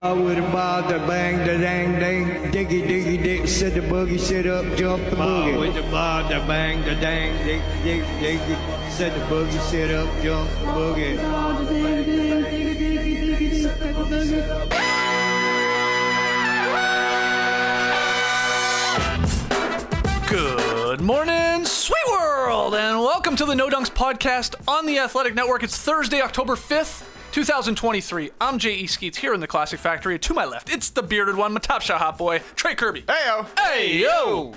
With a ball, the bang, the dang, dang, diggy, diggy, dick, set the boogie, sit up, jump the boogie. With the ball, the bang, the dang, dick, dick, diggy, set the boogie, sit up, jump the boogie. Good morning, sweet world, and welcome to the No Dunks podcast on the Athletic Network. It's Thursday, October 5th. 2023. I'm J.E. Skeets here in the Classic Factory. To my left, it's the bearded one, my top shot hot boy, Trey Kirby. Hey-o. Hey-yo.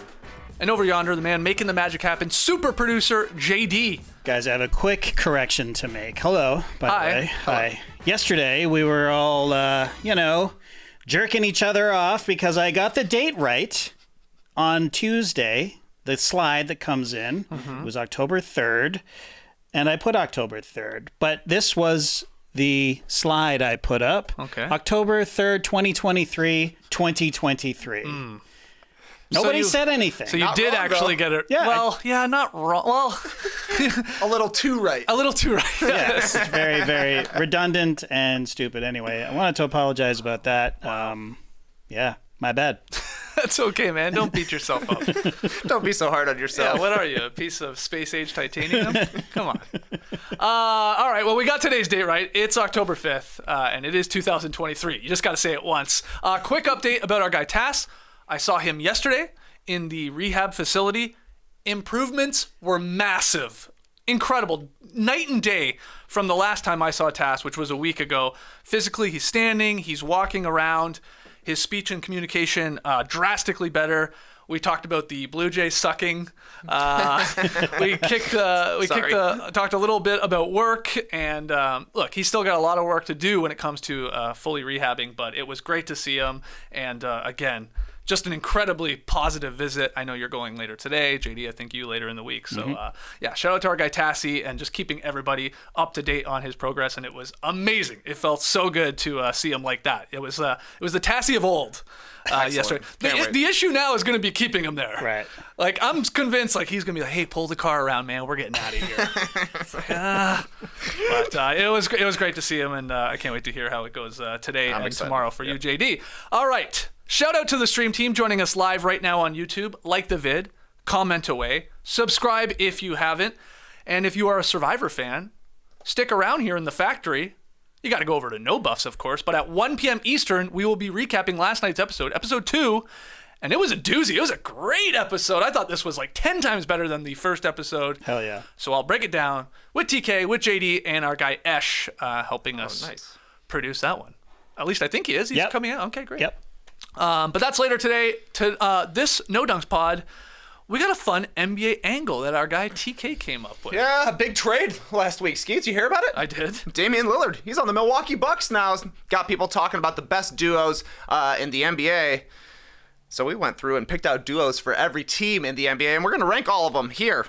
And over yonder, the man making the magic happen, super producer, JD. Guys, I have a quick correction to make. Hello, by the way. Hello. Hi. Yesterday, we were all, jerking each other off because I got the date right on Tuesday. The slide that comes in was October 3rd, and I put October 3rd. But this was the slide I put up. Okay. October 3rd, 2023, 2023. Nobody said anything. So you Not did wrong, actually though. get it. Yeah, Well, yeah, not wrong. Well, A little too right. a little too right. Yes, it's very, very redundant and stupid. Anyway, I wanted to apologize about that. Yeah, my bad. That's okay, man. Don't beat yourself up. Don't be so hard on Yeah, yourself. what are you, a piece of space-age titanium? Come on. All right, well, we got today's date right. It's October 5th, and it is 2023. You just got to say it once. Quick update about our guy Tass. I saw him yesterday in the rehab facility. Improvements were massive. Incredible. Night and day from the last time I saw Tass, which was a week ago. Physically, he's standing, he's walking around. His speech and communication drastically better. We talked about the Blue Jays sucking. We talked a little bit about work, and look, he's still got a lot of work to do when it comes to fully rehabbing. But it was great to see him, and again, just an incredibly positive visit. I know you're going later today, JD. I think you later in the week. So yeah, shout out to our guy Tassie and just keeping everybody up to date on his progress. And it was amazing. It felt so good to see him like that. It was the Tassie of old yesterday. The issue now is going to be keeping him there. Right. Like I'm convinced, like he's going to be like, hey, pull the car around, man. We're getting out of here. It's like, But it was great to see him, and I can't wait to hear how it goes today and excited. tomorrow for you, JD. All right. Shout out to the stream team joining us live right now on YouTube. Like the vid, comment away, subscribe if you haven't, and if you are a Survivor fan, stick around here in the factory. You got to go over to No Buffs, of course, but at 1 p.m. Eastern, we will be recapping last night's episode 2, and it was a doozy. It was a great episode. I thought this was like 10 times better than the first episode. Hell yeah. So I'll break it down with TK, with JD, and our guy Esh helping us produce that one. At least I think he is. He's coming out. Okay, great. Yep. But that's later today. To this No Dunks pod, we got a fun NBA angle that our guy TK came up with. Yeah, a big trade last week. Skeets, you hear about it? I did. Damian Lillard. He's on the Milwaukee Bucks now. Got people talking about the best duos in the NBA. So we went through and picked out duos for every team in the NBA, and we're going to rank all of them here.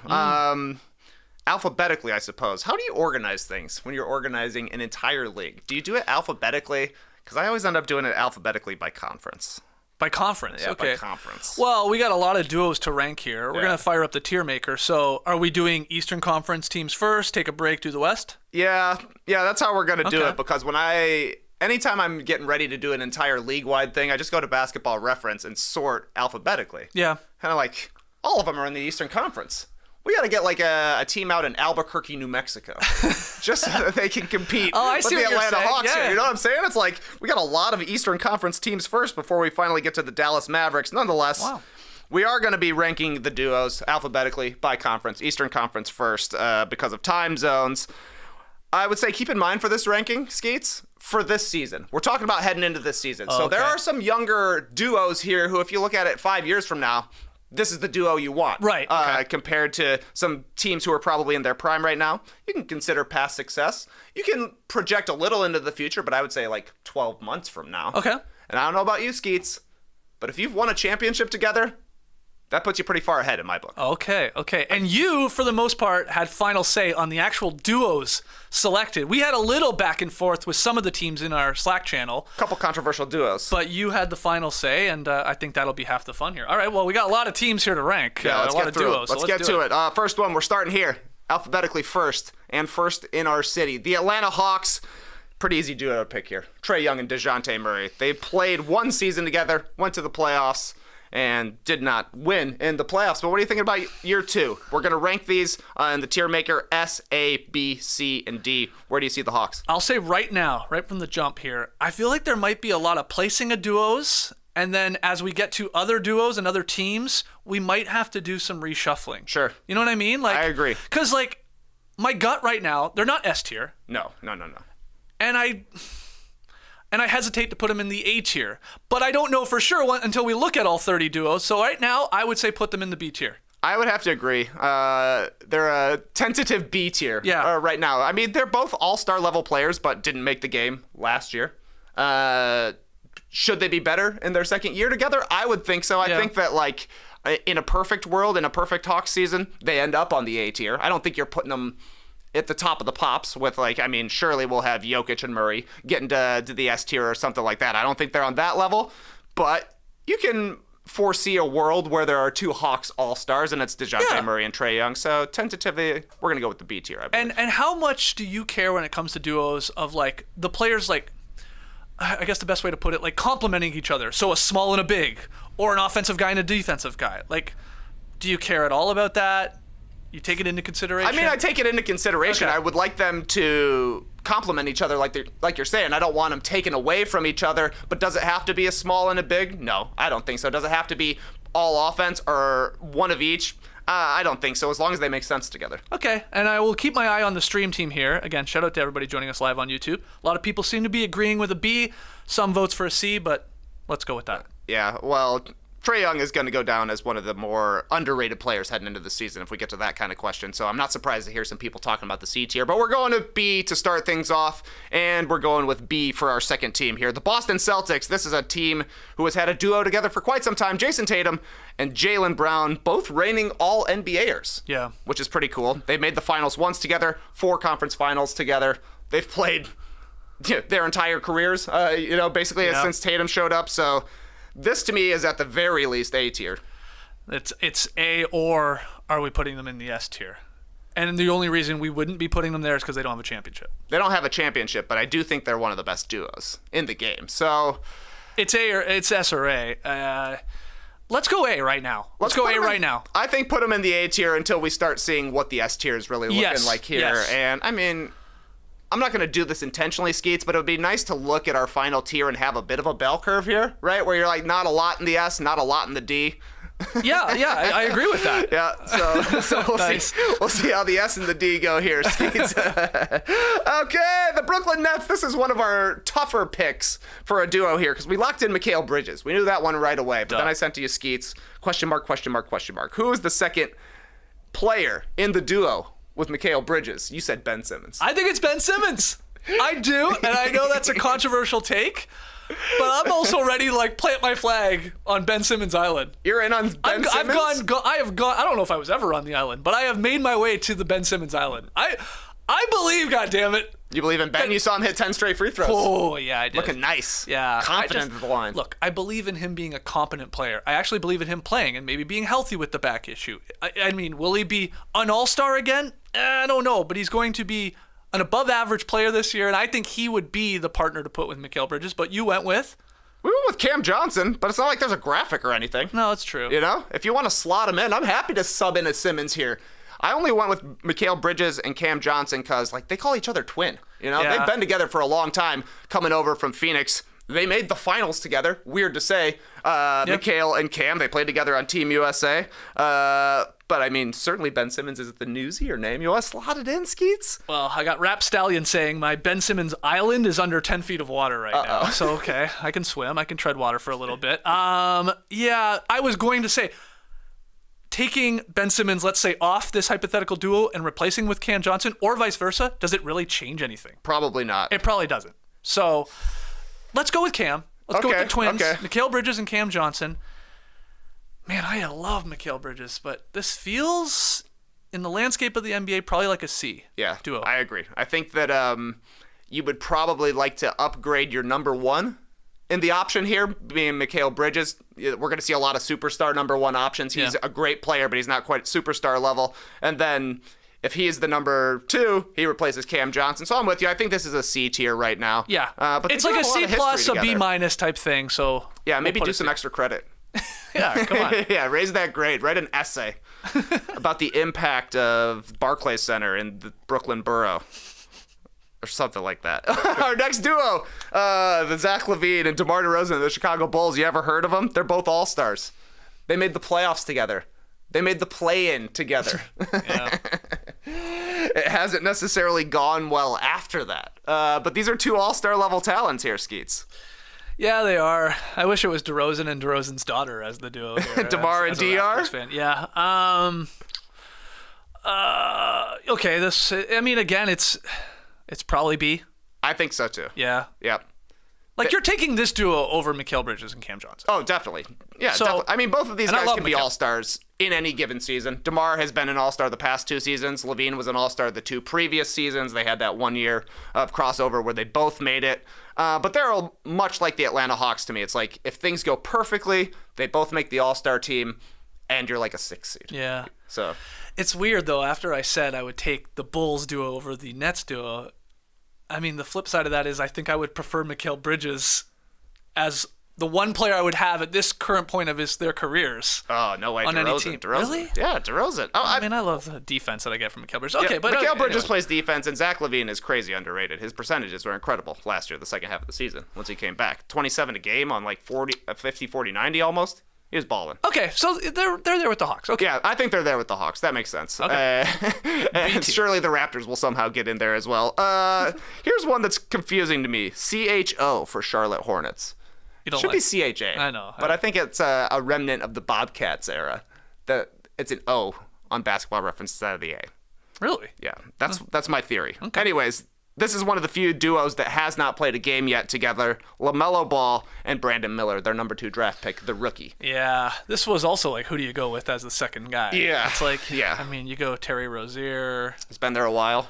Alphabetically, I suppose. How do you organize things when you're organizing an entire league? Do you do it alphabetically? Because I always end up doing it alphabetically by conference. By conference, Yeah, okay. by conference. Well, we got a lot of duos to rank here. We're Yeah. going to fire up the TierMaker. So are we doing Eastern Conference teams first, take a break, do the West? Yeah, that's how we're gonna do Okay. it. Because anytime I'm getting ready to do an entire league-wide thing, I just go to Basketball Reference and sort alphabetically. Yeah. Kind of like all of them are in the Eastern Conference. We got to get like a team out in Albuquerque, New Mexico, just so that they can compete I with see the what you're Atlanta saying. Hawks Yeah. here. You know what I'm saying? It's like we got a lot of Eastern Conference teams first before we finally get to the Dallas Mavericks. Nonetheless, Wow. we are going to be ranking the duos alphabetically by conference. Eastern Conference first because of time zones. I would say keep in mind for this ranking, Skeets, for this season. We're talking about heading into this season. So there are some younger duos here who, if you look at it 5 years from now, this is the duo you want. Right. Compared to some teams who are probably in their prime right now. You can consider past success. You can project a little into the future, but I would say like 12 months from now. Okay. And I don't know about you, Skeets, but if you've won a championship together, that puts you pretty far ahead in my book. Okay. And you, for the most part, had final say on the actual duos selected. We had a little back and forth with some of the teams in our Slack channel. Couple controversial duos. But you had the final say, and I think that'll be half the fun here. All right, well, we got a lot of teams here to rank. Yeah, let's a lot get of through duos. it. Let's so get to it. First one, we're starting here, alphabetically first, and first in our city. The Atlanta Hawks. pretty easy duo to pick here. Trae Young and DeJounte Murray. They played one season together, went to the playoffs, and did not win in the playoffs. But what are you thinking about year 2? We're going to rank these in the TierMaker S, A, B, C, and D. Where do you see the Hawks? I'll say right now, right from the jump here, I feel like there might be a lot of placing of duos, and then as we get to other duos and other teams, we might have to do some reshuffling. Sure. You know what I mean? Like, I agree. Because, like, my gut right now, they're not S tier. No. And I hesitate to put them in the A tier. But I don't know for sure until we look at all 30 duos. So right now, I would say put them in the B tier. I would have to agree. They're a tentative B tier right now. I mean, they're both all-star level players, but didn't make the game last year. Should they be better in their second year together? I would think so. I think that, like, in a perfect world, in a perfect Hawks season, they end up on the A tier. I don't think you're putting them at the top of the pops with, like, I mean, surely we'll have Jokic and Murray getting to the S tier or something like that. I don't think they're on that level, but you can foresee a world where there are 2 Hawks all-stars, and it's DeJounte Murray and Trae Young. So tentatively, we're going to go with the B tier, I believe. And how much do you care when it comes to duos of, like, the players, like, I guess the best way to put it, like, complementing each other? So a small and a big, or an offensive guy and a defensive guy. Like, do you care at all about that? You take it into consideration? I mean, I take it into consideration. Okay. I would like them to complement each other like you're saying. I don't want them taken away from each other, but does it have to be a small and a big? No, I don't think so. Does it have to be all offense or one of each? I don't think so, as long as they make sense together. Okay, and I will keep my eye on the stream team here. Again, shout out to everybody joining us live on YouTube. A lot of people seem to be agreeing with a B. Some votes for a C, but let's go with that. Yeah, well, Trae Young is going to go down as one of the more underrated players heading into the season if we get to that kind of question. So I'm not surprised to hear some people talking about the C tier. But we're going to B to start things off, and we're going with B for our second team here. The Boston Celtics. This is a team who has had a duo together for quite some time. Jason Tatum and Jaylen Brown, both reigning all-NBAers. Yeah. Which is pretty cool. They've made the finals once together, 4 conference finals together. They've played their entire careers, basically since Tatum showed up. So this, to me, is at the very least A tier. It's A, or are we putting them in the S tier? And the only reason we wouldn't be putting them there is because they don't have a championship. They don't have a championship, but I do think they're one of the best duos in the game. So it's A or it's S or A. Let's go A right now. Let's go A right now. I think put them in the A tier until we start seeing what the S tier is really looking like here. Yes. And I mean, I'm not going to do this intentionally, Skeets, but it would be nice to look at our final tier and have a bit of a bell curve here, right? Where you're like, not a lot in the S, not a lot in the D. Yeah, I agree with that. Yeah, so we'll Nice. see. We'll see how the S and the D go here, Skeets. Okay, the Brooklyn Nets. This is one of our tougher picks for a duo here because we locked in Mikal Bridges. We knew that one right away, but then I sent to you, Skeets, question mark, question mark, question mark. Who is the second player in the duo with Mikal Bridges? You said Ben Simmons. I think it's Ben Simmons. I do, and I know that's a controversial take, but I'm also ready to, like, plant my flag on Ben Simmons Island. You're in on Ben Simmons? I have gone. I don't know if I was ever on the island, but I have made my way to the Ben Simmons Island. I believe, goddammit. You believe in Ben? You saw him hit 10 straight free throws. Oh, yeah, I did. Looking nice. Yeah. Confident at the line. Look, I believe in him being a competent player. I actually believe in him playing and maybe being healthy with the back issue. I mean, will he be an all-star again? I don't know, but he's going to be an above-average player this year, and I think he would be the partner to put with Mikal Bridges, but you went with? We went with Cam Johnson, but it's not like there's a graphic or anything. No, it's true. You know? If you want to slot him in, I'm happy to sub in a Simmons here. I only went with Mikal Bridges and Cam Johnson because, like, they call each other twin. You know? Yeah. They've been together for a long time coming over from Phoenix. They made the finals together. Weird to say. Mikal and Cam, they played together on Team USA. But, I mean, certainly Ben Simmons is the newsier name. You want to slot it in, Skeets? Well, I got Rap Stallion saying my Ben Simmons Island is under 10 feet of water right now. So, okay, I can swim. I can tread water for a little bit. Yeah, I was going to say, taking Ben Simmons, let's say, off this hypothetical duo and replacing with Cam Johnson, or vice versa, does it really change anything? Probably not. It probably doesn't. So, let's go with Cam. Let's go with the twins, okay. Mikal Bridges and Cam Johnson. Man, I love Mikal Bridges, but this feels, in the landscape of the NBA, probably like a C duo. I agree. I think that you would probably like to upgrade your number one in the option here, being Mikal Bridges. We're going to see a lot of superstar number one options. He's a great player, but he's not quite superstar level. And then if he is the number 2, he replaces Cam Johnson. So I'm with you. I think this is a C tier right now. Yeah. But it's they do like a have lot C of history plus, a B together. minus type thing. So Yeah, maybe we'll put do a some C. extra credit. Yeah, come on. Yeah, raise that grade. Write an essay about the impact of Barclays Center in the Brooklyn borough. Or something like that. Our next duo, the Zach LaVine and DeMar DeRozan of the Chicago Bulls. You ever heard of them? They're both all-stars. They made the playoffs together. They made the play-in together. Yeah. It hasn't necessarily gone well after that. But these are 2 all-star level talents here, Skeets. Yeah, they are. I wish it was DeRozan and DeRozan's daughter as the duo here. DeMar and as a DR? Raptors fan. Yeah. Okay, I mean, again, it's probably B. I think so, too. Yeah. Yep. Like, you're taking this duo over Mikal Bridges and Cam Johnson. Oh, definitely. Yeah, So- definitely. I mean, both of these and I guys love can be Mikal. all-stars in any given season. DeMar has been an all-star the past 2 seasons. LaVine was an all-star the 2 previous seasons. They had that 1 year of crossover where they both made it. But they're all much like the Atlanta Hawks to me. It's like, if things go perfectly, they both make the all-star team, and you're like a 6th seed. Yeah. So, It's weird, though. After I said I would take the Bulls duo over the Nets duo, I mean, the flip side of that is I think I would prefer Mikal Bridges as the one player I would have at this current point of their careers. oh, no way. On any DeRozan. team. DeRozan. Really? Yeah, DeRozan. Oh, I mean, I love the defense that I get from Mikal Bridges. Okay, yeah, but Mikal Bridges anyway. plays defense, and Zach LaVine is crazy underrated. His percentages were incredible last year, the second half of the season, once he came back. 27 a game on like 50, 40, 90 almost. He was balling. Okay, so they're there with the Hawks. Okay. Yeah, I think they're there with the Hawks. That makes sense. Okay. And surely the Raptors will somehow get in there as well. Here's one that's confusing to me. CHO for Charlotte Hornets. You don't Should like be CHA. I know. But I think it's a remnant of the Bobcats era. It's an O on Basketball Reference instead of the A. Really? Yeah, that's my theory. Anyways, this is one of the few duos that has not played a game yet together. LaMelo Ball and Brandon Miller, their number 2 draft pick, the rookie. Yeah. This was also like, who do you go with as the second guy? Yeah. It's like, Yeah. I mean, you go Terry Rozier. He's been there a while.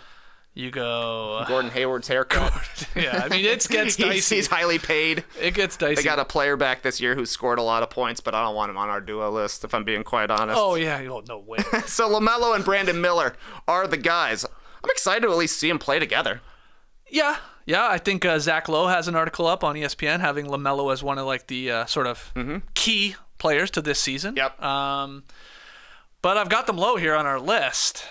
You go. Gordon Hayward's haircut. Yeah, I mean, it gets dicey. He's highly paid. It gets dicey. They got a player back this year who scored a lot of points, but I don't want him on our duo list, if I'm being quite honest. Oh, yeah. Oh, no way. So LaMelo and Brandon Miller are the guys. I'm excited to at least see them play together. Yeah. I think Zach Lowe has an article up on ESPN having LaMelo as one of like the sort of key players to this season. Yep. But I've got them low here on our list.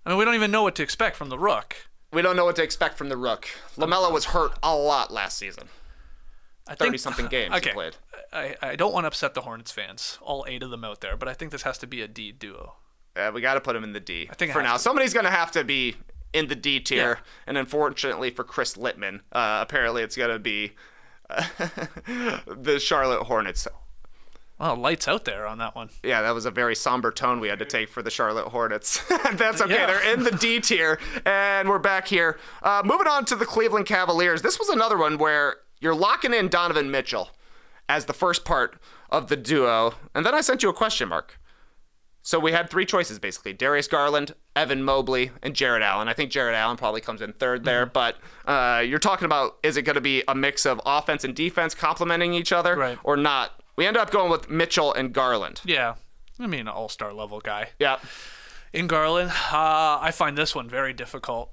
I mean, we don't even know what to expect from the Rook. We don't know what to expect from the Rook. LaMelo was hurt a lot last season. I think 30-something games he played. I don't want to upset the Hornets fans, all 8 of them out there, but I think this has to be a D duo. We got to put him in the D think it for has now. to. Somebody's going to have to be in the D tier, Yeah. and unfortunately for Chris Littman, apparently it's going to be the Charlotte Hornets. Well, lights out there on that one. Yeah, that was a very somber tone we had to take for the Charlotte Hornets. That's okay. Yeah. They're in the D tier, and we're back here. Moving on to the Cleveland Cavaliers. This was another one where you're locking in Donovan Mitchell as the first part of the duo, and then I sent you a question mark. So we had 3 choices, basically. Darius Garland, Evan Mobley, and Jared Allen. I think Jared Allen probably comes in third there, but you're talking about, is it going to be a mix of offense and defense complementing each other Right. or not? We end up going with Mitchell and Garland. Yeah. I mean, an all-star level guy. Yeah. In Garland, I find this one very difficult.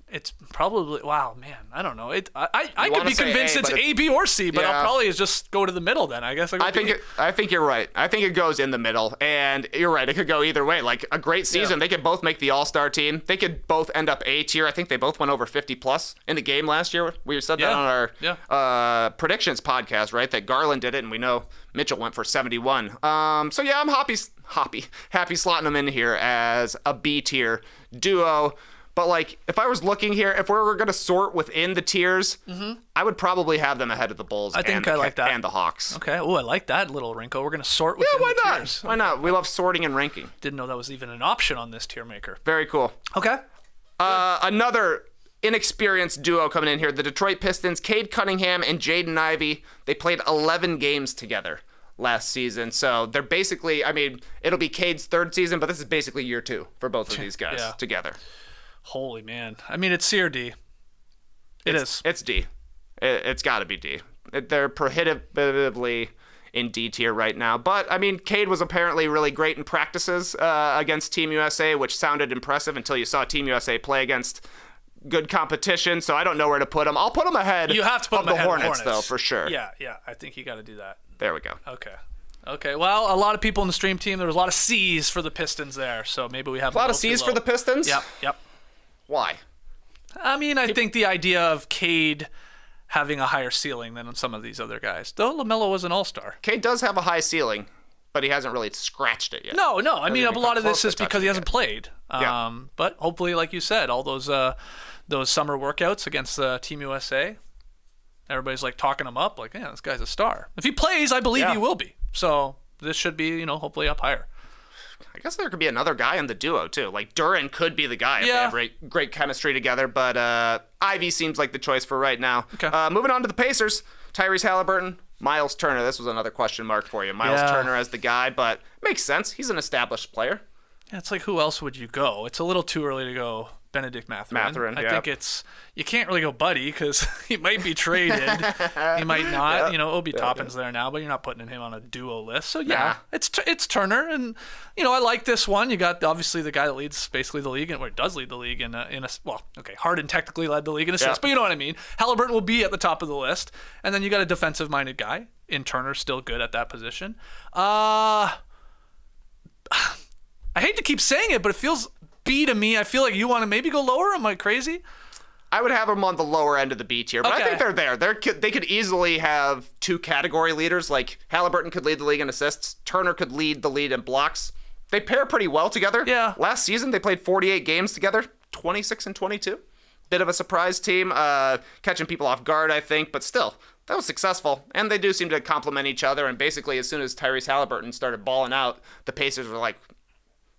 It's probably, wow, man, I don't know. I could wanna be say convinced A, it's but A, B, or C, but Yeah. I'll probably just go to the middle then. I guess I think you're right. I think it goes in the middle, and you're right. It could go either way. Like a great season, They could both make the All-Star team. They could both end up A tier. I think they both went over 50 plus in the game last year. We said that on our predictions podcast, right? That Garland did it, and we know Mitchell went for 71. So yeah, I'm happy slotting them in here as a B tier duo. But, like, if I was looking here, if we were going to sort within the tiers, I would probably have them ahead of the Bulls think I like that. and the Hawks. Okay. Oh, I like that little wrinkle. We're going to sort within Yeah, why the not? tiers. Why not? We love sorting and ranking. Didn't know that was even an option on this tier maker. Very cool. Okay. Another inexperienced duo coming in here, the Detroit Pistons, Cade Cunningham and Jaden Ivey. They played 11 games together last season. So they're basically, I mean, it'll be Cade's 3rd season, but this is basically year 2 for both of these guys together. Holy man. I mean, it's C or D. It is. It's D. It's got to be D. They're prohibitively in D tier right now. But, I mean, Cade was apparently really great in practices against Team USA, which sounded impressive until you saw Team USA play against good competition, so I don't know where to put him. I'll put him ahead You have to put of him the ahead of Hornets, though, for sure. Yeah. I think you got to do that. There we go. Okay. Well, a lot of people in the stream team, there was a lot of C's for the Pistons there, so maybe we have A lot of C's for the Pistons? Yep. Why? I mean, I think the idea of Cade having a higher ceiling than some of these other guys. Though LaMelo was an all-star. Cade does have a high ceiling, but he hasn't really scratched it yet. No. I mean, a lot of this is because he hasn't played. Yeah. But hopefully, like you said, all those summer workouts against Team USA, everybody's like talking him up, like, yeah, this guy's a star. If he plays, I believe he will be. So this should be, hopefully up higher. I guess there could be another guy in the duo, too. Like, Duran could be the guy if they have great chemistry together, but Ivy seems like the choice for right now. Okay. Moving on to the Pacers, Tyrese Halliburton, Miles Turner. This was another question mark for you. Miles Turner as the guy, but makes sense. He's an established player. Yeah, it's like, who else would you go? It's a little too early to go Benedict Mathurin. I think you can't really go Buddy because he might be traded. He might not. Obi Toppin's there now, but you're not putting him on a duo list. So it's Turner, and I like this one. You got obviously the guy that leads basically the league, or does lead the league Harden technically led the league in assists, but you know what I mean. Halliburton will be at the top of the list, and then you got a defensive-minded guy in Turner, still good at that position. I hate to keep saying it, but it feels B to me. I feel like you want to maybe go lower. Am I crazy? I would have them on the lower end of the B tier, but I think they're there. They could easily have two category leaders. Like Halliburton could lead the league in assists. Turner could lead the lead in blocks. They pair pretty well together. Yeah. Last season, they played 48 games together, 26 and 22. Bit of a surprise team, catching people off guard, I think, but still, that was successful. And they do seem to complement each other. And basically, as soon as Tyrese Halliburton started balling out, the Pacers were like,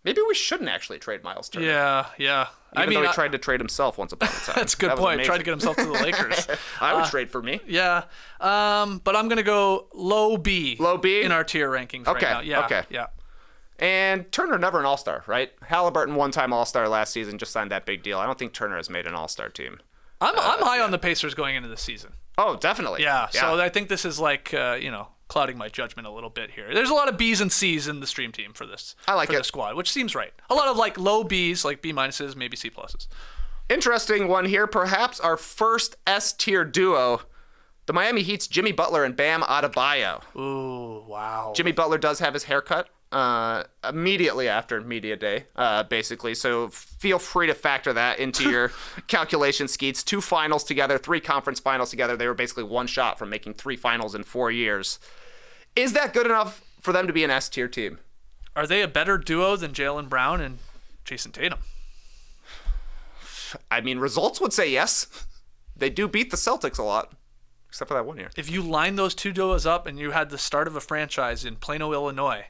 maybe we shouldn't actually trade Miles Turner. Yeah. Even though he tried to trade himself once upon a time. That's a good point. Tried to get himself to the Lakers. I would trade for me. Yeah. But I'm going to go low B. Low B? In our tier rankings right now. Yeah. Okay. Yeah. And Turner never an all-star, right? Halliburton one-time all-star last season, just signed that big deal. I don't think Turner has made an all-star team. I'm high on the Pacers going into the season. Oh, definitely. Yeah. So I think this is like, clouding my judgment a little bit here. There's a lot of B's and C's in the stream team for this. I like it. The squad, which seems right. A lot of like low B's, like B minuses, maybe C pluses. Interesting one here. Perhaps our first S-tier duo, the Miami Heat's Jimmy Butler and Bam Adebayo. Ooh, wow. Jimmy Butler does have his haircut immediately after media day, basically. So feel free to factor that into your calculation, Skeets. 2 finals together, 3 conference finals together. They were basically one shot from making 3 finals in 4 years. Is that good enough for them to be an S-tier team? Are they a better duo than Jaylen Brown and Jason Tatum? I mean, results would say yes. They do beat the Celtics a lot, except for that one year. If you line those two duos up and you had the start of a franchise in Plano, Illinois,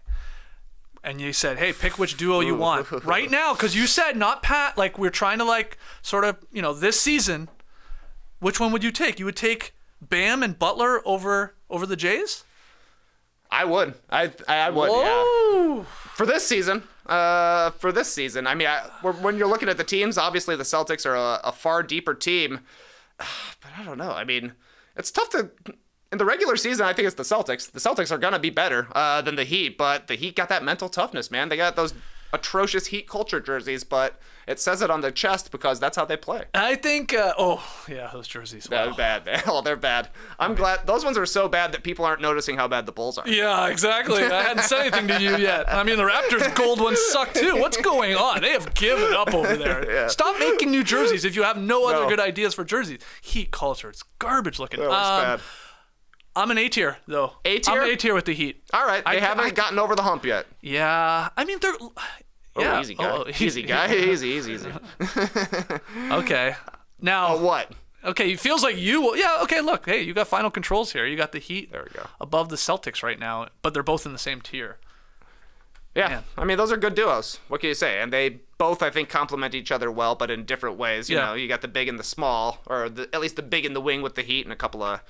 and you said, hey, pick which duo you want right now, because you said not Pat, like we're trying to like sort of, this season, which one would you take? You would take Bam and Butler over the Jays? I would. I would, Whoa. yeah. For this season. I mean, when you're looking at the teams, obviously the Celtics are a far deeper team. But I don't know. I mean, it's tough to... In the regular season, I think it's the Celtics. The Celtics are going to be better than the Heat, but the Heat got that mental toughness, man. They got those atrocious Heat culture jerseys, but it says it on their chest because that's how they play. I think, those jerseys. Wow. They're bad, man. Oh, they're bad. I'm glad. Those ones are so bad that people aren't noticing how bad the Bulls are. Yeah, exactly. I hadn't said anything to you yet. I mean, the Raptors' gold ones suck too. What's going on? They have given up over there. Yeah. Stop making new jerseys if you have no other good ideas for jerseys. Heat culture. It's garbage looking. It looks bad. I'm an A tier, though. A tier? I'm an A tier with the Heat. All right. They haven't gotten over the hump yet. Yeah. I mean, they're... Yeah. Easy guy. Easy guy. Easy. Okay. Now... what? Okay, it feels like you... Yeah, okay, look. Hey, you got final controls here. You got the Heat there we go. above the Celtics right now, but they're both in the same tier. Yeah. Man. I mean, those are good duos. What can you say? And they both, I think, complement each other well, but in different ways. You know, you got the big and the small, or at least the big in the wing with the Heat and a couple of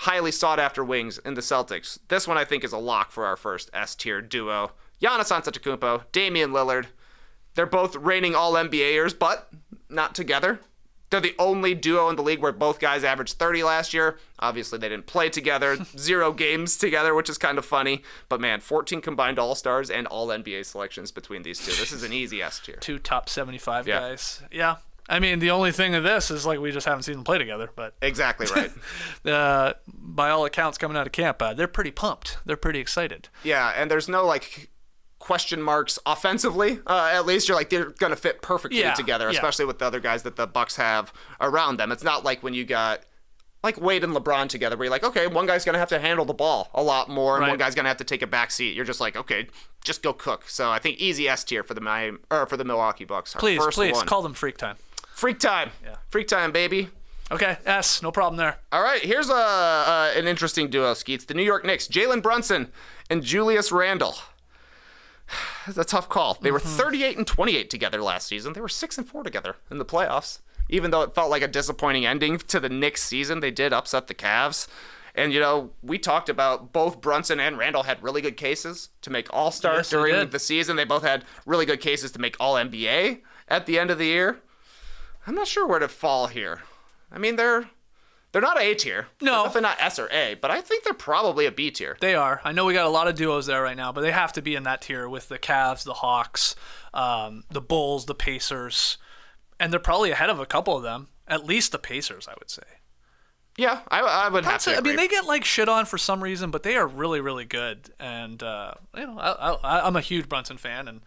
highly sought-after wings in the Celtics. This one, I think, is a lock for our first S-tier duo. Giannis Antetokounmpo, Damian Lillard. They're both reigning All-NBAers, but not together. They're the only duo in the league where both guys averaged 30 last year. Obviously, they didn't play together. 0 games together, which is kind of funny. But, man, 14 combined All-Stars and All-NBA selections between these two. This is an easy S tier. 2 top 75 guys. Yeah. I mean, the only thing of this is, like, we just haven't seen them play together. But Exactly right. by all accounts, coming out of camp, they're pretty pumped. They're pretty excited. Yeah, and there's no, like, question marks offensively. At least you're like, they're going to fit perfectly together, especially with the other guys that the Bucks have around them. It's not like when you got like Wade and LeBron together where you're like, okay, one guy's going to have to handle the ball a lot more and one guy's going to have to take a back seat. You're just like, okay, just go cook. So I think easy S tier for the Milwaukee Bucks. Please call them freak time. Freak time. Yeah. Freak time, baby. Okay, S, no problem there. All right, here's an interesting duo, Skeets. The New York Knicks, Jalen Brunson and Julius Randle. It's a tough call. They were 38 and 28 together last season. They were 6 and 4 together in the playoffs. Even though it felt like a disappointing ending to the Knicks season, they did upset the Cavs. And, you know, we talked about both Brunson and Randle had really good cases to make All-Star during the season. They both had really good cases to make All-NBA at the end of the year. I'm not sure where to fall here. I mean, they're not A tier. No. They're definitely not S or A, but I think they're probably a B tier. They are. I know we got a lot of duos there right now, but they have to be in that tier with the Cavs, the Hawks, the Bulls, the Pacers, and they're probably ahead of a couple of them. At least the Pacers, I would say. Yeah, I would have to agree. I mean, they get like shit on for some reason, but they are really, really good. And you know, I'm a huge Brunson fan, and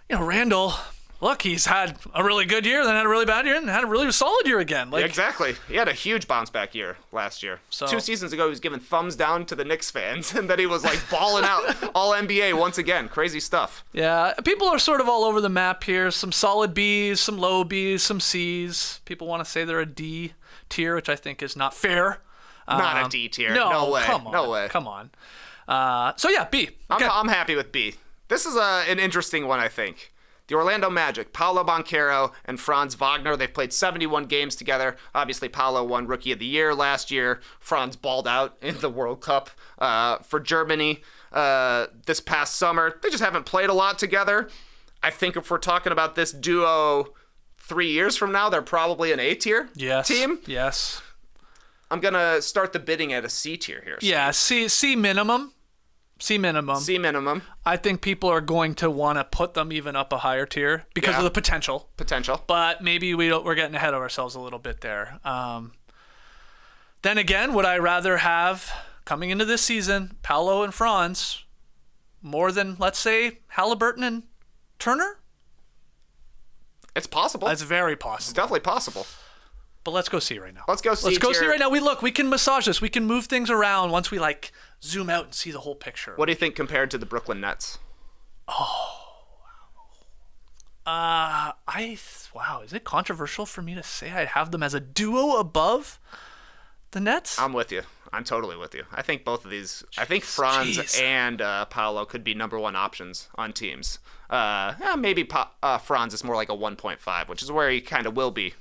you know, Randall. Look, he's had a really good year, then had a really bad year, and had a really solid year again. Like, exactly. He had a huge bounce-back year last year. So, 2 seasons ago, he was giving thumbs down to the Knicks fans, and then he was, like, balling out All-NBA once again. Crazy stuff. Yeah, people are sort of all over the map here. Some solid Bs, some low Bs, some Cs. People want to say they're a D tier, which I think is not fair. Not a D tier. No, No way. Come on. No way. Come on. So, yeah, B. Okay. I'm happy with B. This is an interesting one, I think. The Orlando Magic, Paolo Banchero and Franz Wagner, they've played 71 games together. Obviously, Paolo won Rookie of the Year last year. Franz balled out in the World Cup for Germany this past summer. They just haven't played a lot together. I think if we're talking about this duo 3 years from now, they're probably an A-tier team. Yes. I'm going to start the bidding at a C tier here. Yeah, C minimum. C minimum. I think people are going to want to put them even up a higher tier because of the potential. But maybe we're getting ahead of ourselves a little bit there. Then again, would I rather have, coming into this season, Paolo and Franz more than, let's say, Halliburton and Turner? It's possible. It's very possible. It's definitely possible. But let's go C right now. Let's go C right now. We can massage this. We can move things around once we like zoom out and see the whole picture. What do you think compared to the Brooklyn Nets? Wow, is it controversial for me to say I have them as a duo above the Nets? I'm with you. I'm totally with you. I think both of these, I think Franz and Paolo could be number 1 options on teams. Maybe Franz is more like a 1.5, which is where he kind of will be.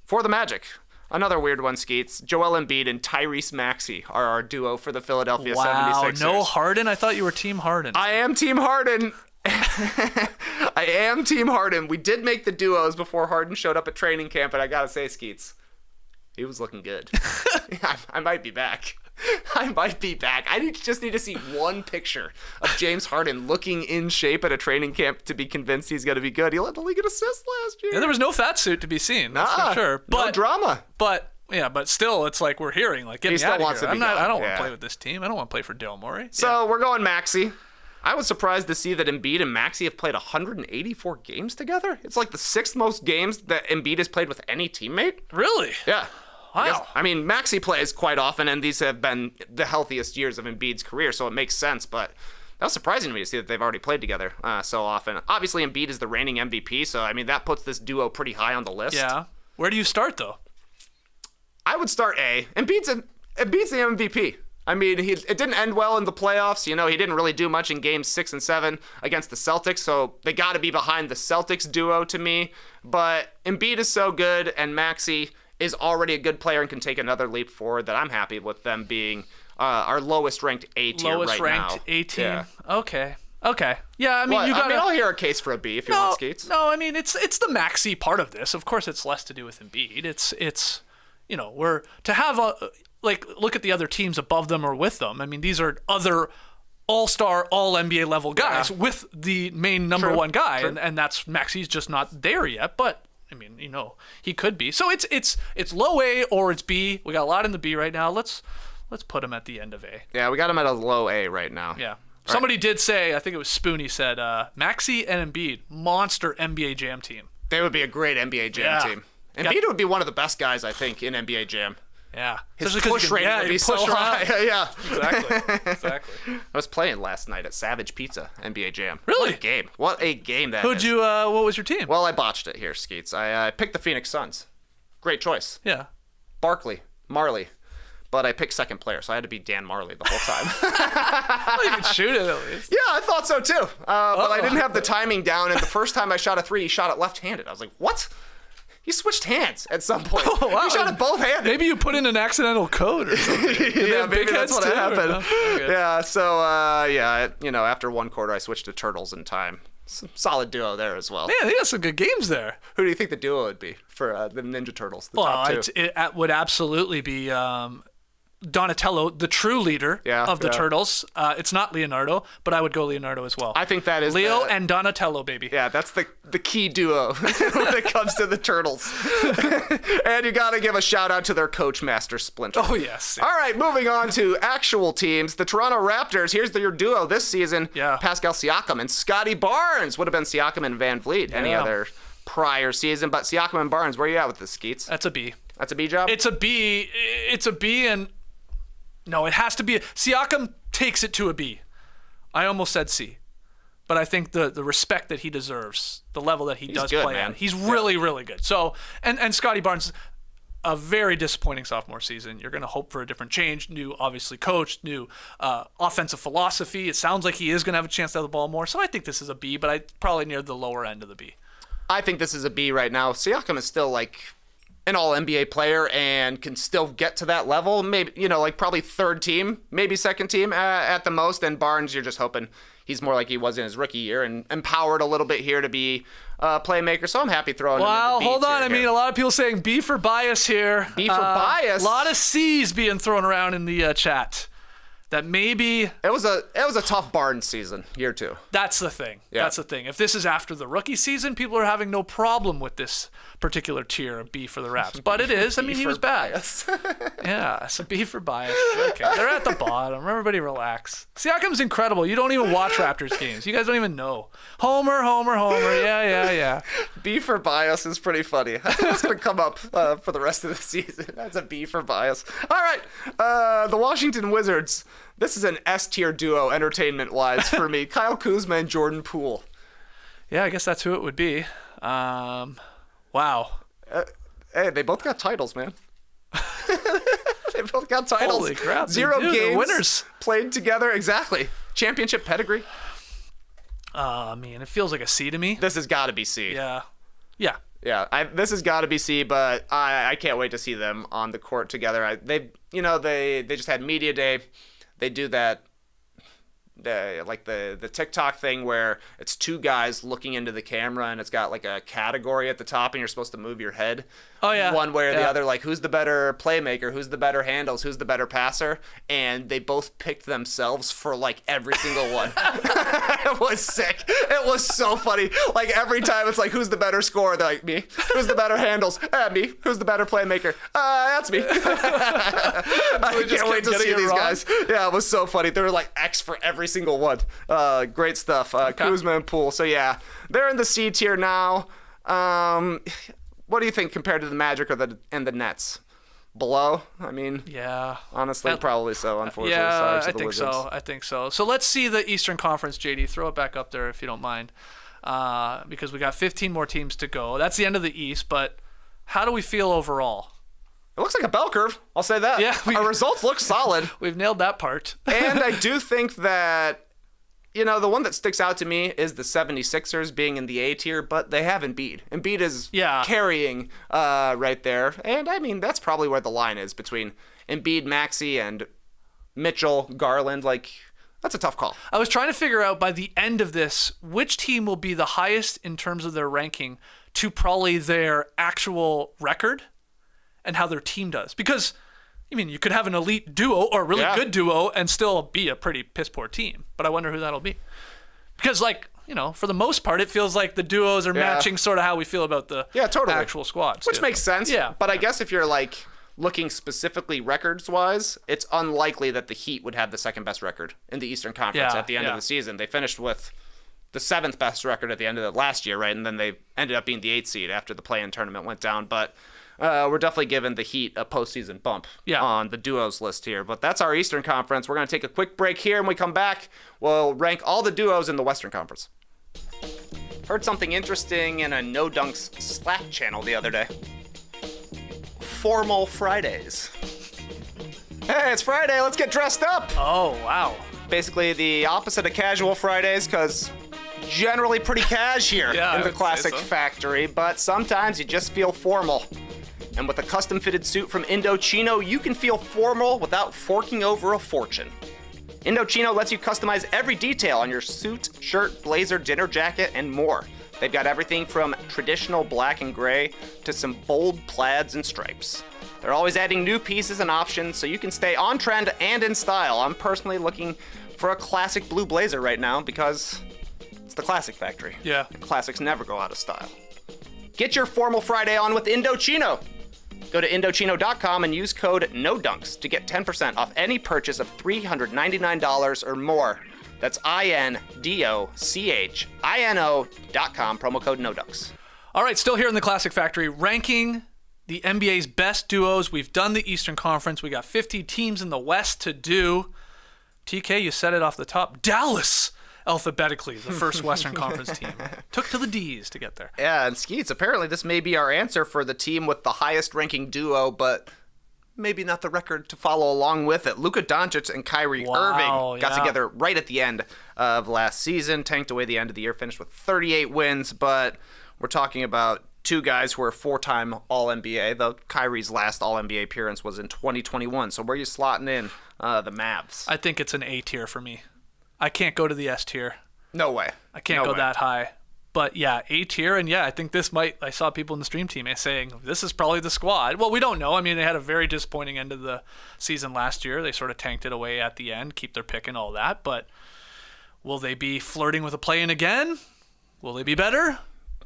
For the Magic, another weird one, Skeets. Joel Embiid and Tyrese Maxey are our duo for the Philadelphia 76ers. No Harden? I thought you were Team Harden. I am Team Harden. I am Team Harden. We did make the duos before Harden showed up at training camp, and I gotta say, Skeets, he was looking good. I might be back. I just need to see one picture of James Harden looking in shape at a training camp to be convinced he's going to be good. He led the league in assists last year. Yeah, there was no fat suit to be seen. That's for sure. No drama. But still, it's like we're hearing, like, get me out of here. I don't want to play with this team. I don't want to play for Daryl Morey. So we're going Maxey. I was surprised to see that Embiid and Maxey have played 184 games together. It's like the 6th most games that Embiid has played with any teammate. Really? Yeah. Wow. I mean, Maxey plays quite often, and these have been the healthiest years of Embiid's career, so it makes sense. But that was surprising to me to see that they've already played together so often. Obviously, Embiid is the reigning MVP, so, I mean, that puts this duo pretty high on the list. Yeah. Where do you start, though? I would start A. Embiid's the MVP. I mean, it didn't end well in the playoffs. You know, he didn't really do much in games 6 and 7 against the Celtics, so they got to be behind the Celtics duo to me. But Embiid is so good, and Maxey is already a good player and can take another leap forward that I'm happy with them being our lowest ranked A tier right now. Lowest ranked A team. Yeah. Okay. Okay. Yeah, I mean, Well, you got. I'll hear a case for a B if you want, Skeets. No, I mean it's the Maxey part of this. Of course, it's less to do with Embiid. It's we're to have look at the other teams above them or with them. I mean, these are other all-star, all-NBA level guys with the main number one guy, and that's Maxey's just not there yet. But I mean, he could be. So it's low A or it's B. We got a lot in the B right now. Let's put him at the end of A. Yeah, we got him at a low A right now. Yeah. Somebody did say, I think it was Spoonie said, Maxey and Embiid, monster NBA Jam team. They would be a great NBA Jam team. Embiid would be one of the best guys, I think, in NBA Jam. Yeah. His push rating would be so high. Yeah. Exactly. I was playing last night at Savage Pizza NBA Jam. Really? What a game that is. What was your team? Well, I botched it here, Skeets. I picked the Phoenix Suns. Great choice. Yeah. Barkley, Marley. But I picked second player, so I had to be Dan Marley the whole time. Well, you can shoot it at least. Yeah, I thought so too. But I didn't have the timing down, and the first time I shot a three, he shot it left-handed. I was like, what? He switched hands at some point. Oh, wow. He shot it both-handed. Maybe you put in an accidental code or something. Yeah, maybe that's what happened. Okay. Yeah, so, after one quarter, I switched to Turtles in time. Some solid duo there as well. Man, they got some good games there. Who do you think the duo would be for the Ninja Turtles, the top two? It would absolutely be Donatello, the true leader of the Turtles. It's not Leonardo, but I would go Leonardo as well. I think that is Leo and Donatello, baby. Yeah, that's the key duo when it comes to the Turtles. And you got to give a shout out to their coach, Master Splinter. Oh, yes. All right, moving on to actual teams. The Toronto Raptors, here's your duo this season. Yeah. Pascal Siakam and Scotty Barnes. Would have been Siakam and Van Vliet any other prior season. But Siakam and Barnes, where are you at with the Skeets? That's a B. That's a B job? It's a B. It's a B, and no, it has to be. Siakam takes it to a B. I almost said C. But I think the respect that he deserves, the level that he does good, play man. at, he's really, really good. So, and Scotty Barnes, a very disappointing sophomore season. You're going to hope for a different change. New, obviously, coach, new offensive philosophy. It sounds like he is going to have a chance to have the ball more. So I think this is a B, but I probably near the lower end of the B. I think this is a B right now. Siakam is still an all-NBA player and can still get to that level. Maybe, probably third team, maybe second team at the most. And Barnes, you're just hoping he's more like he was in his rookie year and empowered a little bit here to be a playmaker. So I'm happy throwing him in the B hold on. tier I mean, here. a lot of people saying B for bias here. B for bias? A lot of C's being thrown around in the chat. That maybe It was a tough Barnes season, year two. that's the thing. Yeah. That's the thing. If this is after the rookie season, people are having no problem with this particular tier of B for the Raps. But it is. I mean, he was bad. Bias. Yeah, so B for bias. Okay, they're at the bottom. Everybody relax. Siakam's incredible. You don't even watch Raptors games. You guys don't even know. Homer. Yeah. B for bias is pretty funny. That's going to come up for the rest of the season. That's a B for bias. All right. The Washington Wizards. This is an S-tier duo entertainment-wise for me. Kyle Kuzma and Jordan Poole. Yeah, I guess that's who it would be. Wow. Hey, they both got titles, man. They both got titles. Holy crap. Zero Dude, they're games winners. played together. Exactly. Championship pedigree. Man, it feels like a C to me. This has got to be C. Yeah. Yeah, this has got to be C, but I can't wait to see them on the court together. They just had media day. They do that, the TikTok thing where it's two guys looking into the camera and it's got like a category at the top and you're supposed to move your head. Oh, yeah. One way or the Yeah. other, like who's the better playmaker, who's the better handles, who's the better passer, and they both picked themselves for like every single one. It was sick. It was so funny. Like every time it's like who's the better scorer, they're like me. Who's the better handles? Me. Who's the better playmaker? That's me. I can't wait to see these guys. Yeah, it was so funny. They were like X for every single one. Great stuff. Kuzma and Poole. So yeah, they're in the C tier now. What do you think compared to the Magic and the Nets? Below? I mean, Yeah. honestly, probably so. Unfortunately, Yeah, sorry to I the think Wizards. so. I think so. So let's see the Eastern Conference, JD. Throw it back up there if you don't mind, because we got 15 more teams to go. That's the end of the East, but how do we feel overall? It looks like a bell curve. I'll say that. Yeah, our results look solid, We've nailed that part. and I do think that the one that sticks out to me is the 76ers being in the A tier, but they have Embiid. Embiid is carrying right there. And, I mean, that's probably where the line is between Embiid, Maxey, and Mitchell, Garland. Like, That's a tough call. I was trying to figure out by the end of this, which team will be the highest in terms of their ranking to probably their actual record and how their team does. Because, I mean, you could have an elite duo or a really good duo and still be a pretty piss-poor team. But I wonder who that'll be. Because, like, you know, for the most part, it feels like the duos are matching sort of how we feel about the actual squads. Which makes sense. Yeah. But I guess if you're, like, looking specifically records-wise, it's unlikely that the Heat would have the second-best record in the Eastern Conference at the end of the season. They finished with the 7th-best record at the end of the last year, right? And then they ended up being the 8th seed after the play-in tournament went down. But we're definitely giving the Heat a postseason bump on the duos list here. But that's our Eastern Conference. We're going to take a quick break here. And when we come back, we'll rank all the duos in the Western Conference. Heard something interesting in a No Dunks Slack channel the other day. Formal Fridays. Hey, it's Friday. Let's get dressed up. Oh, wow. Basically the opposite of casual Fridays, because generally pretty cash here in the Classic Factory, but sometimes you just feel formal. And with a custom-fitted suit from Indochino, you can feel formal without forking over a fortune. Indochino lets you customize every detail on your suit, shirt, blazer, dinner jacket, and more. They've got everything from traditional black and gray to some bold plaids and stripes. They're always adding new pieces and options so you can stay on trend and in style. I'm personally looking for a classic blue blazer right now because it's the Classic Factory. Yeah. Classics never go out of style. Get your Formal Friday on with Indochino. Go to Indochino.com and use code NODUNKS to get 10% off any purchase of $399 or more. That's INDOCHINO.com, promo code NODUNKS. All right, still here in the Classic Factory, ranking the NBA's best duos. We've done the Eastern Conference. We got 50 teams in the West to do. TK, you said it off the top. Dallas, alphabetically, the first Western Conference team. Took to the D's to get there. Yeah, and Skeets, apparently this may be our answer for the team with the highest ranking duo, but maybe not the record to follow along with it. Luka Doncic and Kyrie Irving got together right at the end of last season, tanked away the end of the year, finished with 38 wins, but we're talking about two guys who are four-time All-NBA, though Kyrie's last All-NBA appearance was in 2021. So where are you slotting in the Mavs? I think it's an A tier for me. I can't go to the S tier. No way. I can't go that high. But yeah, A tier, and yeah, I think this might, I saw people in the stream team saying, this is probably the squad. Well, we don't know. I mean, they had a very disappointing end of the season last year. They sort of tanked it away at the end, keep their pick and all that. But will they be flirting with a play-in again? Will they be better?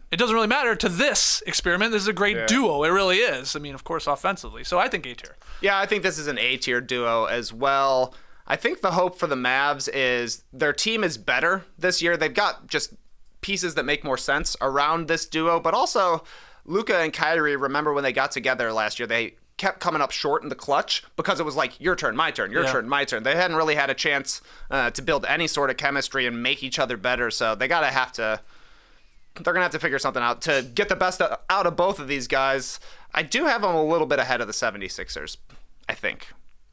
It doesn't really matter to this experiment. This is a great duo. It really is. I mean, of course, offensively. So I think A tier. Yeah, I think this is an A tier duo as well. I think the hope for the Mavs is their team is better this year. They've got just pieces that make more sense around this duo, but also Luka and Kyrie, remember when they got together last year, they kept coming up short in the clutch because it was like your turn, my turn, your turn, my turn. They hadn't really had a chance to build any sort of chemistry and make each other better, so they're going to have to figure something out to get the best out of both of these guys. I do have them a little bit ahead of the 76ers, I think.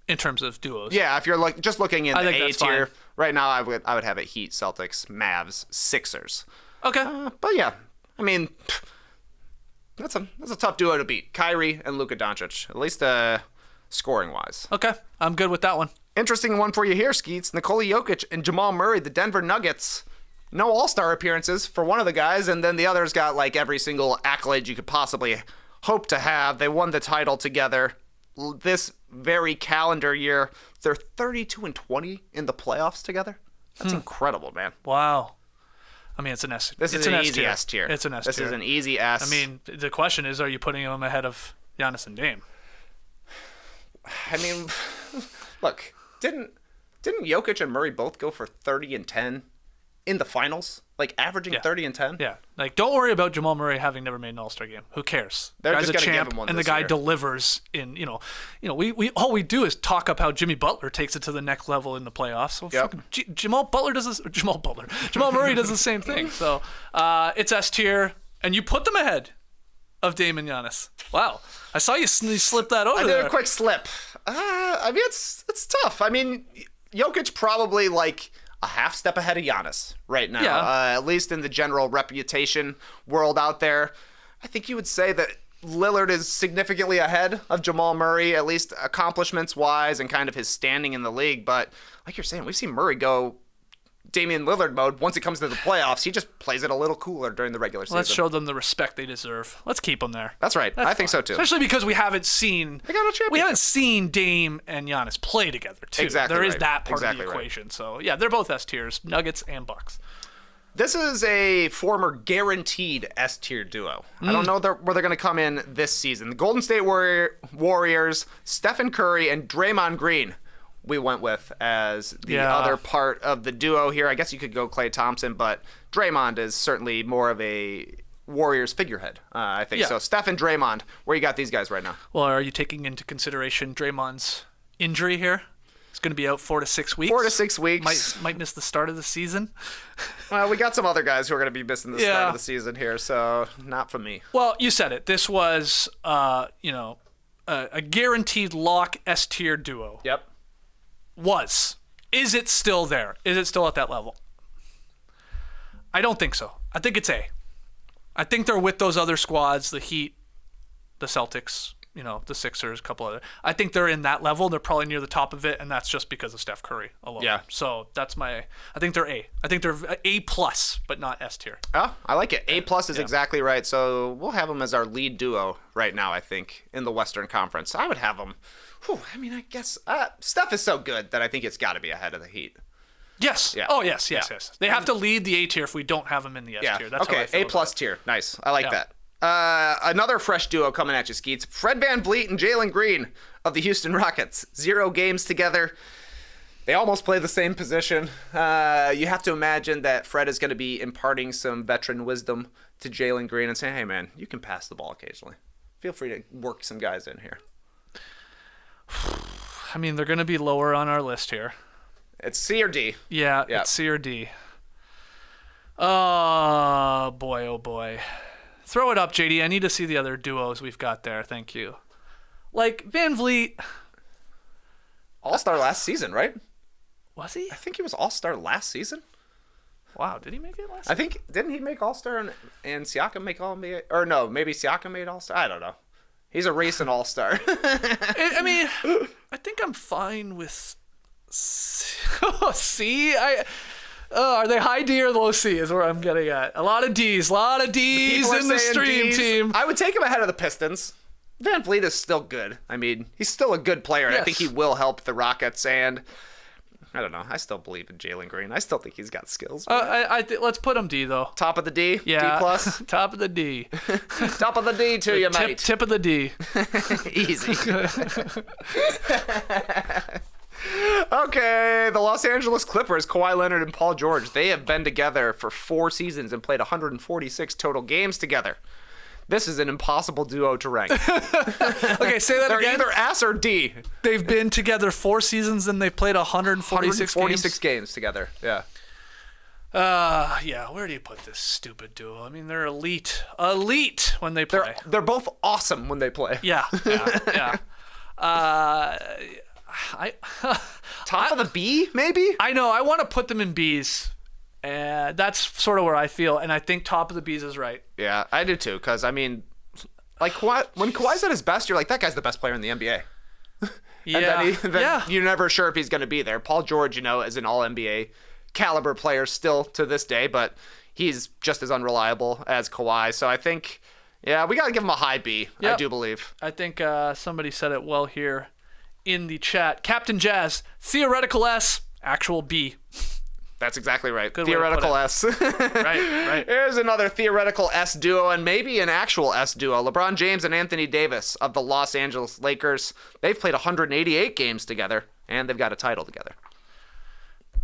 In terms of duos. Yeah, if you're just looking in the A tier, fine. right now I would have it Heat, Celtics, Mavs, Sixers. Okay. But yeah, I mean, that's a tough duo to beat. Kyrie and Luka Doncic, at least scoring-wise. Okay, I'm good with that one. Interesting one for you here, Skeets. Nikola Jokic and Jamal Murray, the Denver Nuggets. No All-Star appearances for one of the guys, and then the other's got like every single accolade you could possibly hope to have. They won the title together this very calendar year. They're 32-20 in the playoffs together. That's incredible, man. Wow. I mean, it's an S. This is an easy S tier. It's an S tier. This is an easy S. I mean, the question is, are you putting them ahead of Giannis and Dame? I mean, look, didn't Jokic and Murray both go for 30 and 10 in the finals? Like averaging 30 and 10? Yeah. Like, don't worry about Jamal Murray having never made an All-Star game. Who cares? They're Guy's just a gonna champ, give him one and the this guy year. delivers in, we all we do is talk up how Jimmy Butler takes it to the next level in the playoffs. So fucking Jamal Murray does the same thing. So it's S tier, and you put them ahead of Dame and Giannis. Wow. I saw you slip that over there. I did a quick slip. I mean, it's tough. I mean, Jokic probably like a half step ahead of Giannis right now, at least in the general reputation world out there. I think you would say that Lillard is significantly ahead of Jamal Murray, at least accomplishments-wise and kind of his standing in the league. But like you're saying, we've seen Murray go Damian Lillard mode. Once it comes to the playoffs, he just plays it a little cooler during the regular season. Let's show them the respect they deserve. Let's keep them there. That's right. I think so too. Especially because we haven't seen Dame and Giannis play together too. Exactly. There is right. that part exactly of the right. equation. So yeah, they're both S tiers, Nuggets and Bucks. This is a former guaranteed S tier duo. I don't know where they're going to come in this season. The Golden State Warriors, Stephen Curry, and Draymond Green we went with as the other part of the duo here. I guess you could go Klay Thompson, but Draymond is certainly more of a Warriors figurehead, I think. Yeah. So Steph and Draymond, where you got these guys right now? Well, are you taking into consideration Draymond's injury here? He's going to be out 4 to 6 weeks. 4 to 6 weeks. Might miss the start of the seaon. Well, we got some other guys who are going to be missing the start of the season here, so not for me. Well, you said it. This was, a guaranteed lock S tier duo. Yep. Is it still there? Is it still at that level? I don't think so. I think it's A. I think they're with those other squads, the Heat, the Celtics, the Sixers, a couple other. I think they're in that level. They're probably near the top of it, and that's just because of Steph Curry alone. Yeah. So that's I think they're A. I think they're A+, but not S tier. Oh, I like it. A+ is exactly right. So we'll have them as our lead duo right now, I think, in the Western Conference. I would have them. I guess Steph is so good that I think it's got to be ahead of the Heat. Yes. Yeah. Oh, yes. Yeah. They have to lead the A tier if we don't have them in the S tier. That's how I feel A+ about it. tier. Nice. I like that. Another fresh duo coming at you, Skeets. Fred VanVleet and Jalen Green of the Houston Rockets. 0 games together. They almost play the same position. You have to imagine that Fred is going to be imparting some veteran wisdom to Jalen Green and saying, hey, man, you can pass the ball occasionally. Feel free to work some guys in here. I mean, they're going to be lower on our list here. It's C or D. Yeah, Yep. it's C or D. Oh, boy, oh, boy. Throw it up, JD. I need to see the other duos we've got there. Thank you. Like, VanVleet. All-Star last season, right? Was he? I think he was All-Star last season. Wow, did he make it last I think, didn't he make All-Star and Siakam make All-NBA? Or no, maybe Siakam made All-Star? I don't know. He's a recent All-Star. I mean, I think I'm fine with C. Are they high D or low C is where I'm getting at. A lot of D's in the stream team. I would take him ahead of the Pistons. VanVleet is still good. I mean, he's still a good player. And I think he will help the Rockets. And I don't know. I still believe in Jalen Green. I still think he's got skills. Let's put him D, though. Top of the D? Yeah. D+? Top of the D. Top of the D to you, mate. Tip of the D. Easy. Okay, the Los Angeles Clippers, Kawhi Leonard and Paul George, they have been together for 4 seasons and played 146 total games together. This is an impossible duo to rank. Okay, say that They're again. either S or D. They've been together 4 seasons and they've played 146 games together. Yeah. Yeah, where do you put this stupid duo? I mean, they're elite when they play. They're both awesome when they play. Yeah. Top of the B, maybe? I know. I want to put them in Bs. That's sort of where I feel, and I think top of the Bs is right. Yeah, I do too, because, I mean, like, when Kawhi's at his best, you're like, that guy's the best player in the NBA. Yeah. And then you're never sure if he's going to be there. Paul George, is an all-NBA caliber player still to this day, but he's just as unreliable as Kawhi. So I think, we got to give him a high B, I do believe. I think somebody said it well here in the chat. Captain Jazz, theoretical S, actual B. That's exactly right. Good Theoretical S. Right. Here's another theoretical S duo and maybe an actual S duo. LeBron James and Anthony Davis of the Los Angeles Lakers. They've played 188 games together, and they've got a title together.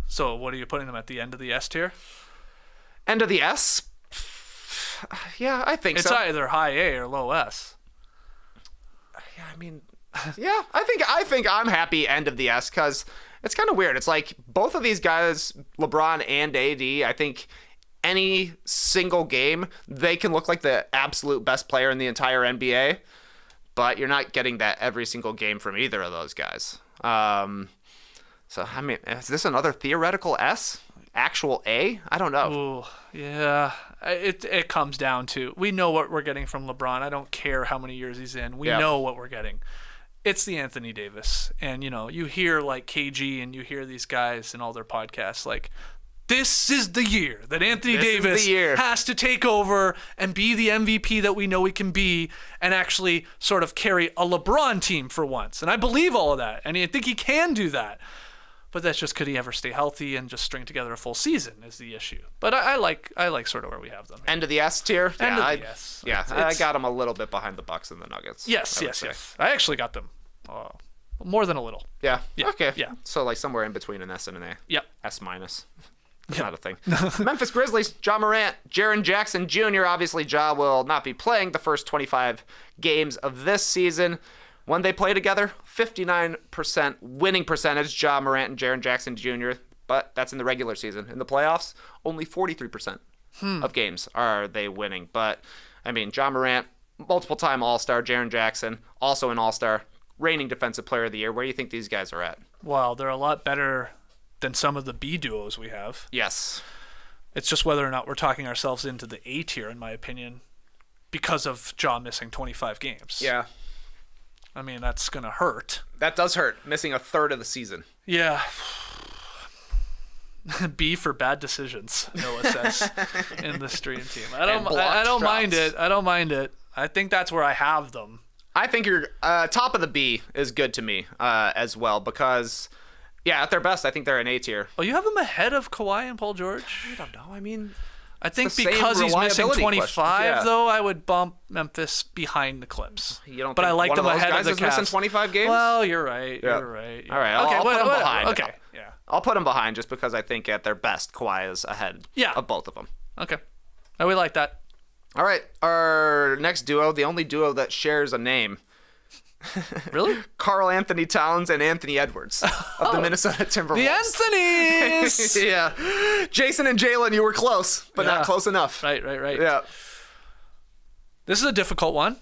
So what are you putting them at the end of the S tier? End of the S? Yeah, I think it's so. It's either high A or low S. Yeah, I mean, I think I'm happy end of the S because it's kind of weird. It's like both of these guys, LeBron and AD, I think any single game, they can look like the absolute best player in the entire NBA, but you're not getting that every single game from either of those guys. So, I mean, is this another theoretical S? Actual A? I don't know. Ooh, yeah. it comes down to, we know what we're getting from LeBron. I don't care how many years he's in. We know what we're getting. It's the Anthony Davis. And, you hear like KG and you hear these guys in all their podcasts, like, this is the year that Anthony Davis has to take over and be the MVP that we know he can be and actually sort of carry a LeBron team for once. And I believe all of that. And I think he can do that. But that's just, could he ever stay healthy and just string together a full season is the issue. But I like sort of where we have them. End of the S tier? End of the S. Yeah, I got them a little bit behind the Bucks and the Nuggets. Yes. I actually got them more than a little. Yeah. Okay. Yeah. So like somewhere in between an S and an A. Yep. S minus. That's not a thing. Memphis Grizzlies, Ja Morant, Jaren Jackson Jr. Obviously, Ja will not be playing the first 25 games of this season. When they play together, 59% winning percentage, Ja Morant and Jaren Jackson Jr., but that's in the regular season. In the playoffs, only 43% of games are they winning. But, I mean, Ja Morant, multiple-time All-Star, Jaren Jackson, also an All-Star, reigning Defensive Player of the Year. Where do you think these guys are at? Well, they're a lot better than some of the B duos we have. Yes. It's just whether or not we're talking ourselves into the A tier, in my opinion, because of Ja missing 25 games. Yeah. I mean, that's going to hurt. That does hurt, missing a third of the season. Yeah. B for bad decisions, Noah says, in the stream team. I don't mind it. I don't mind it. I think that's where I have them. I think your top of the B is good to me as well because, yeah, at their best, I think they're an A tier. Oh, you have them ahead of Kawhi and Paul George? I don't know. I mean, I think the because same he's missing reliability 25, though, I would bump Memphis behind the Clips. You don't but think I like one them of those ahead guys of the is missing Cavs. 25 games? Well, you're right. Yeah. You're right. All right, I'll put them behind. Okay, yeah. I'll put them behind just because I think at their best, Kawhi is ahead of both of them. Okay. Oh, we like that. All right, our next duo, the only duo that shares a name. Really? Karl Anthony Towns and Anthony Edwards of the Minnesota Timberwolves. The Anthonys! Yeah. Jason and Jalen, you were close, but not close enough. Right. Yeah. This is a difficult one.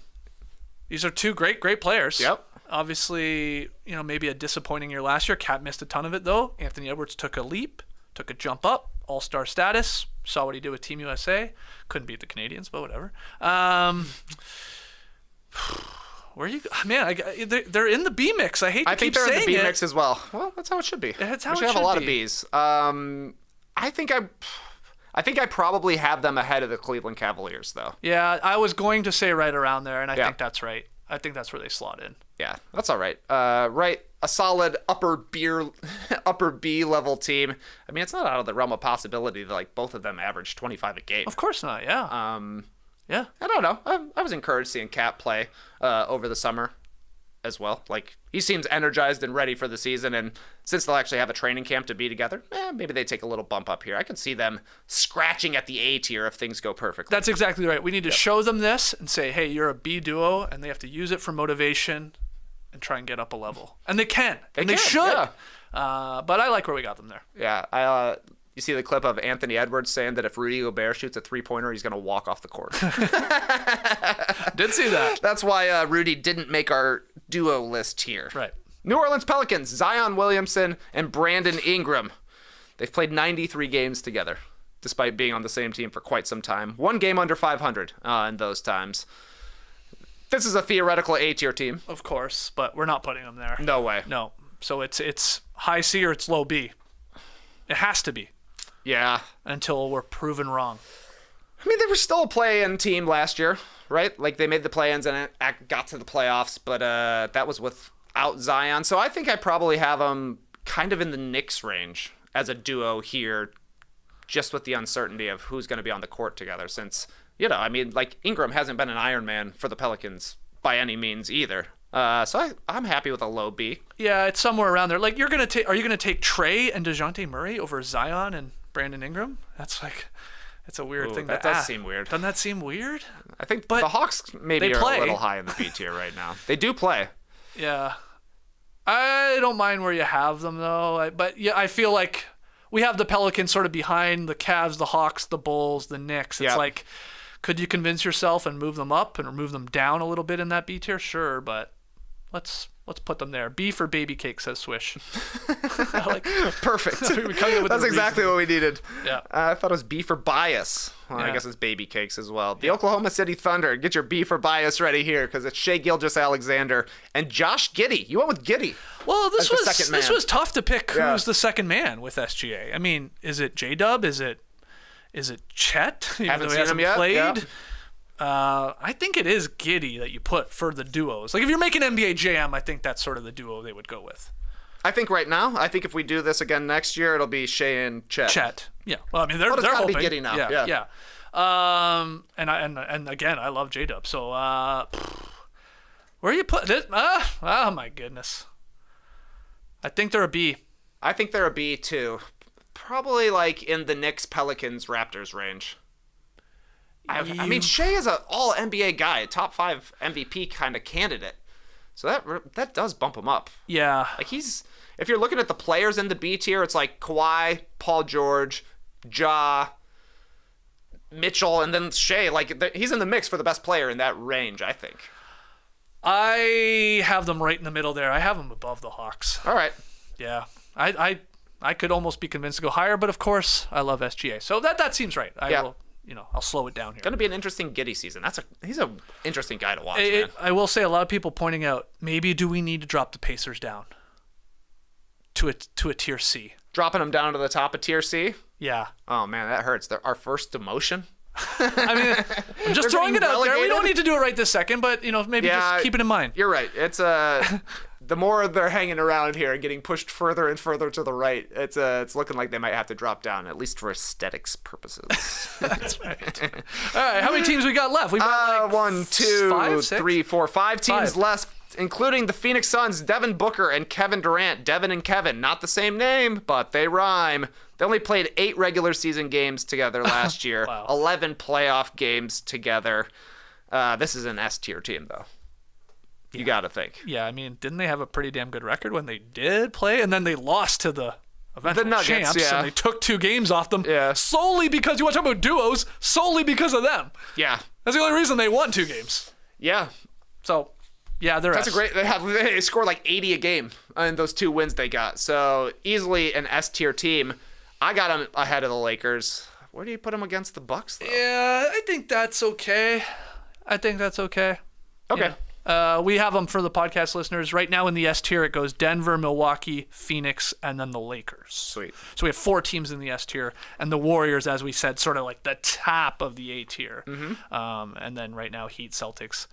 These are two great players. Yep. Obviously, maybe a disappointing year last year. Cat missed a ton of it, though. Anthony Edwards took a leap, took a jump up, all-star status. Saw what he did with Team USA. Couldn't beat the Canadians, but whatever. Where you, man? They're in the B mix. I hate to keep saying it. I think they're in the B mix as well. Well, that's how it should be. That's how we it should have should a lot be. of Bs. I think I probably have them ahead of the Cleveland Cavaliers, though. Yeah, I was going to say right around there, and I think that's right. I think that's where they slot in. Yeah, that's all right. Right, a solid upper B level team. I mean, it's not out of the realm of possibility that like both of them average 25 a game. Of course not. Yeah. Yeah. I don't know. I was encouraged seeing Cat play over the summer as well. Like, he seems energized and ready for the season, and since they'll actually have a training camp to be together, maybe they take a little bump up here. I could see them scratching at the A tier if things go perfectly. That's exactly right. We need to show them this and say, hey, you're a B duo, and they have to use it for motivation and try and get up a level. And they can. They should. Yeah. But I like where we got them there. Yeah, you see the clip of Anthony Edwards saying that if Rudy Gobert shoots a three-pointer, he's going to walk off the court. Did see that. That's why Rudy didn't make our duo list here. Right. New Orleans Pelicans, Zion Williamson and Brandon Ingram. They've played 93 games together, despite being on the same team for quite some time. One game under 500 in those times. This is a theoretical A-tier team. Of course, but we're not putting them there. No way. No. So it's high C or it's low B. It has to be. Yeah. Until we're proven wrong. I mean, they were still a play-in team last year, right? Like, they made the play-ins and it got to the playoffs, but that was without Zion. So I think I probably have them kind of in the Knicks range as a duo here, just with the uncertainty of who's going to be on the court together since, I mean, like, Ingram hasn't been an Iron Man for the Pelicans by any means either. So I'm happy with a low B. Yeah, it's somewhere around there. Like, are you going to take Trey and DeJounte Murray over Zion and Brandon Ingram? That's like, it's a weird thing. That does seem weird. Doesn't that seem weird? I think the Hawks maybe are a little high in the B tier right now. They do play. Yeah. I don't mind where you have them, though. But yeah, I feel like we have the Pelicans sort of behind the Cavs, the Hawks, the Bulls, the Knicks. It's like, could you convince yourself and move them up and move them down a little bit in that B tier? Sure, but Let's put them there. B for baby cake, says Swish. Perfect. We come in with That's the exactly reasoning. what we needed. Yeah. I thought it was B for bias. Well, I Yeah. guess it's baby cakes as well. The Oklahoma City Thunder. Get your B for bias ready here because it's Shai Gilgeous-Alexander and Josh Giddey. You went with Giddey. Well, as the second this man. was tough to pick Yeah. who's the second man with SGA. I mean, is it J-Dub? Is it Chet? Even Haven't though he seen him hasn't yet, played. yeah. I think it is Giddey that you put for the duos. Like if you're making NBA Jam, I think that's sort of the duo they would go with. I think right now, if we do this again next year, it'll be Shai and Chet. Chet. Yeah. Well, I mean, they're it's gotta be hoping. Giddey now, Yeah. yeah. And again, I love J-Dub. So where you put this? Oh my goodness. I think they're a B. I think they're a B too. Probably like in the Knicks, Pelicans, Raptors range. I mean, Shai is an all NBA guy, a top 5 MVP kind of candidate. So that does bump him up. Yeah. Like if you're looking at the players in the B tier, it's like Kawhi, Paul George, Ja, Mitchell, and then Shai. Like he's in the mix for the best player in that range, I think. I have them right in the middle there. I have them above the Hawks. All right. Yeah. I could almost be convinced to go higher, but of course I love SGA. So that seems right. I'll slow it down here. Going to be an interesting Giddey season. He's a interesting guy to watch, man. I will say a lot of people pointing out, maybe do we need to drop the Pacers down to a tier C? Dropping him down to the top of tier C? Yeah. Oh, man, that hurts. They're our first demotion? I mean, I'm just throwing it out there. We don't relegated? need to do it right this second, but maybe just keep it in mind. You're right. It's the more they're hanging around here and getting pushed further and further to the right, it's looking like they might have to drop down, at least for aesthetics purposes. That's right. All right, how many teams we got left? We got 1, 2, five, six? 3, 4, 5 teams Five. left, including the Phoenix Suns, Devin Booker and Kevin Durant. Devin and Kevin, not the same name, but they rhyme. They only played 8 regular season games together last year, Wow. 11 playoff games together. This is an S tier team, though. You got to think. Yeah, I mean, didn't they have a pretty damn good record when they did play, and then they lost to the eventual Nuggets, champs, yeah. and they took 2 games off them Yeah. solely because you want to talk about duos, solely because of them. Yeah. That's the only reason they won 2 games. Yeah. So, yeah, they're That's S. a great. They score like 80 a game in those 2 wins they got. So easily an S tier team. I got them ahead of the Lakers. Where do you put them against the Bucks, though? Yeah, I think that's okay. Okay. Yeah. We have them for the podcast listeners. Right now in the S tier, it goes Denver, Milwaukee, Phoenix, and then the Lakers. Sweet. So we have 4 teams in the S tier, and the Warriors, as we said, sort of like the top of the A tier. Mm-hmm. And then right now, Heat, Celtics,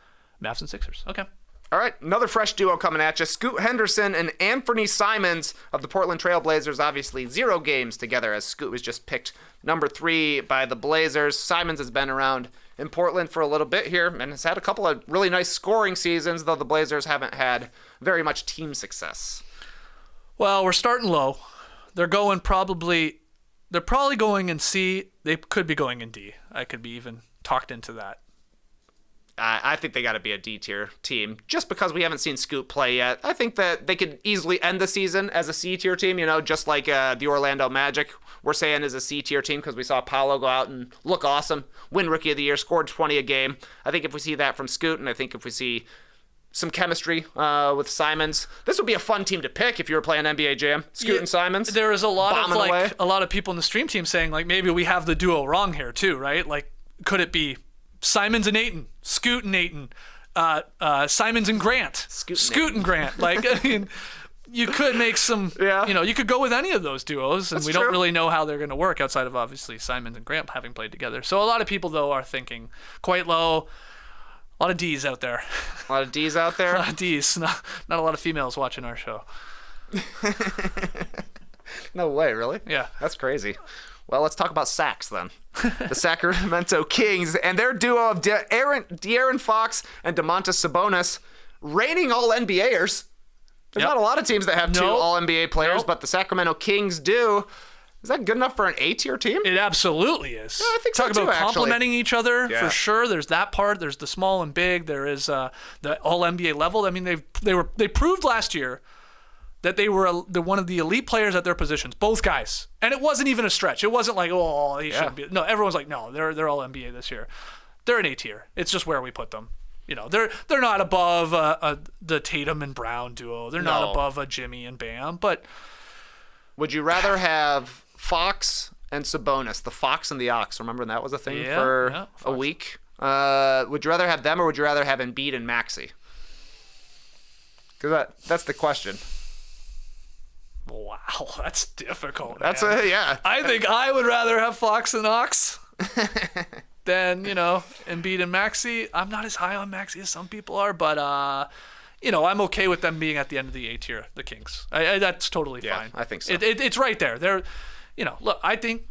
Mavs, and Sixers. Okay. All right, another fresh duo coming at you. Scoot Henderson and Anthony Simons of the Portland Trail Blazers. Obviously, 0 games together as Scoot was just picked number 3 by the Blazers. Simons has been around in Portland for a little bit here and has had a couple of really nice scoring seasons, though the Blazers haven't had very much team success. Well, we're starting low. They're probably going in C. They could be going in D. I could be even talked into that. I think they got to be a D-tier team just because we haven't seen Scoot play yet. I think that they could easily end the season as a C-tier team, just like the Orlando Magic we're saying is a C-tier team because we saw Paolo go out and look awesome, win Rookie of the Year, scored 20 a game. I think if we see that from Scoot, and I think if we see some chemistry with Simons, this would be a fun team to pick if you were playing NBA Jam. Scoot and Simons. There is a lot bombing away. of a lot of people in the stream team saying like maybe we have the duo wrong here too, right? Like could it be Simons and Ayton, Scoot and Ayton, Simons and Grant, Scoot and Grant? Like I mean, you could make some. Yeah. You could go with any of those duos, and That's we true. don't really know how they're going to work outside of obviously Simons and Grant having played together. So a lot of people though are thinking quite low. A lot of D's out there. A lot of D's out A there. lot of D's. Not a lot of females watching our show. No way, really? Yeah. That's crazy. Well, let's talk about Sacks then. The Sacramento Kings and their duo of De'Aaron Fox and Domantas Sabonis, reigning All-NBAers. There's Yep. not a lot of teams that have 2 Nope. All-NBA players, Nope. but the Sacramento Kings do. Is that good enough for an A-tier team? It absolutely is. I think so Talk too, about actually. complementing each other Yeah. for sure. There's that part. There's the small and big. There is the All NBA level. I mean, they proved last year that they were one of the elite players at their positions, both guys, and it wasn't even a stretch. It wasn't like he shouldn't be. No, everyone's like, no, they're All NBA this year. They're an A tier. It's just where we put them. They're not above the Tatum and Brown duo. They're not above a Jimmy and Bam. But would you rather have Fox and Sabonis, the Fox and the Ox? Remember that was a thing for a week? Would you rather have them, or would you rather have Embiid and Maxey? Because that's the question. Wow, that's difficult. That's man. I think I would rather have Fox and Ox than Embiid and Maxey. I'm not as high on Maxey as some people are, but I'm okay with them being at the end of the A tier, the Kings. That's totally fine. I think so. It's right there. They're, look, I think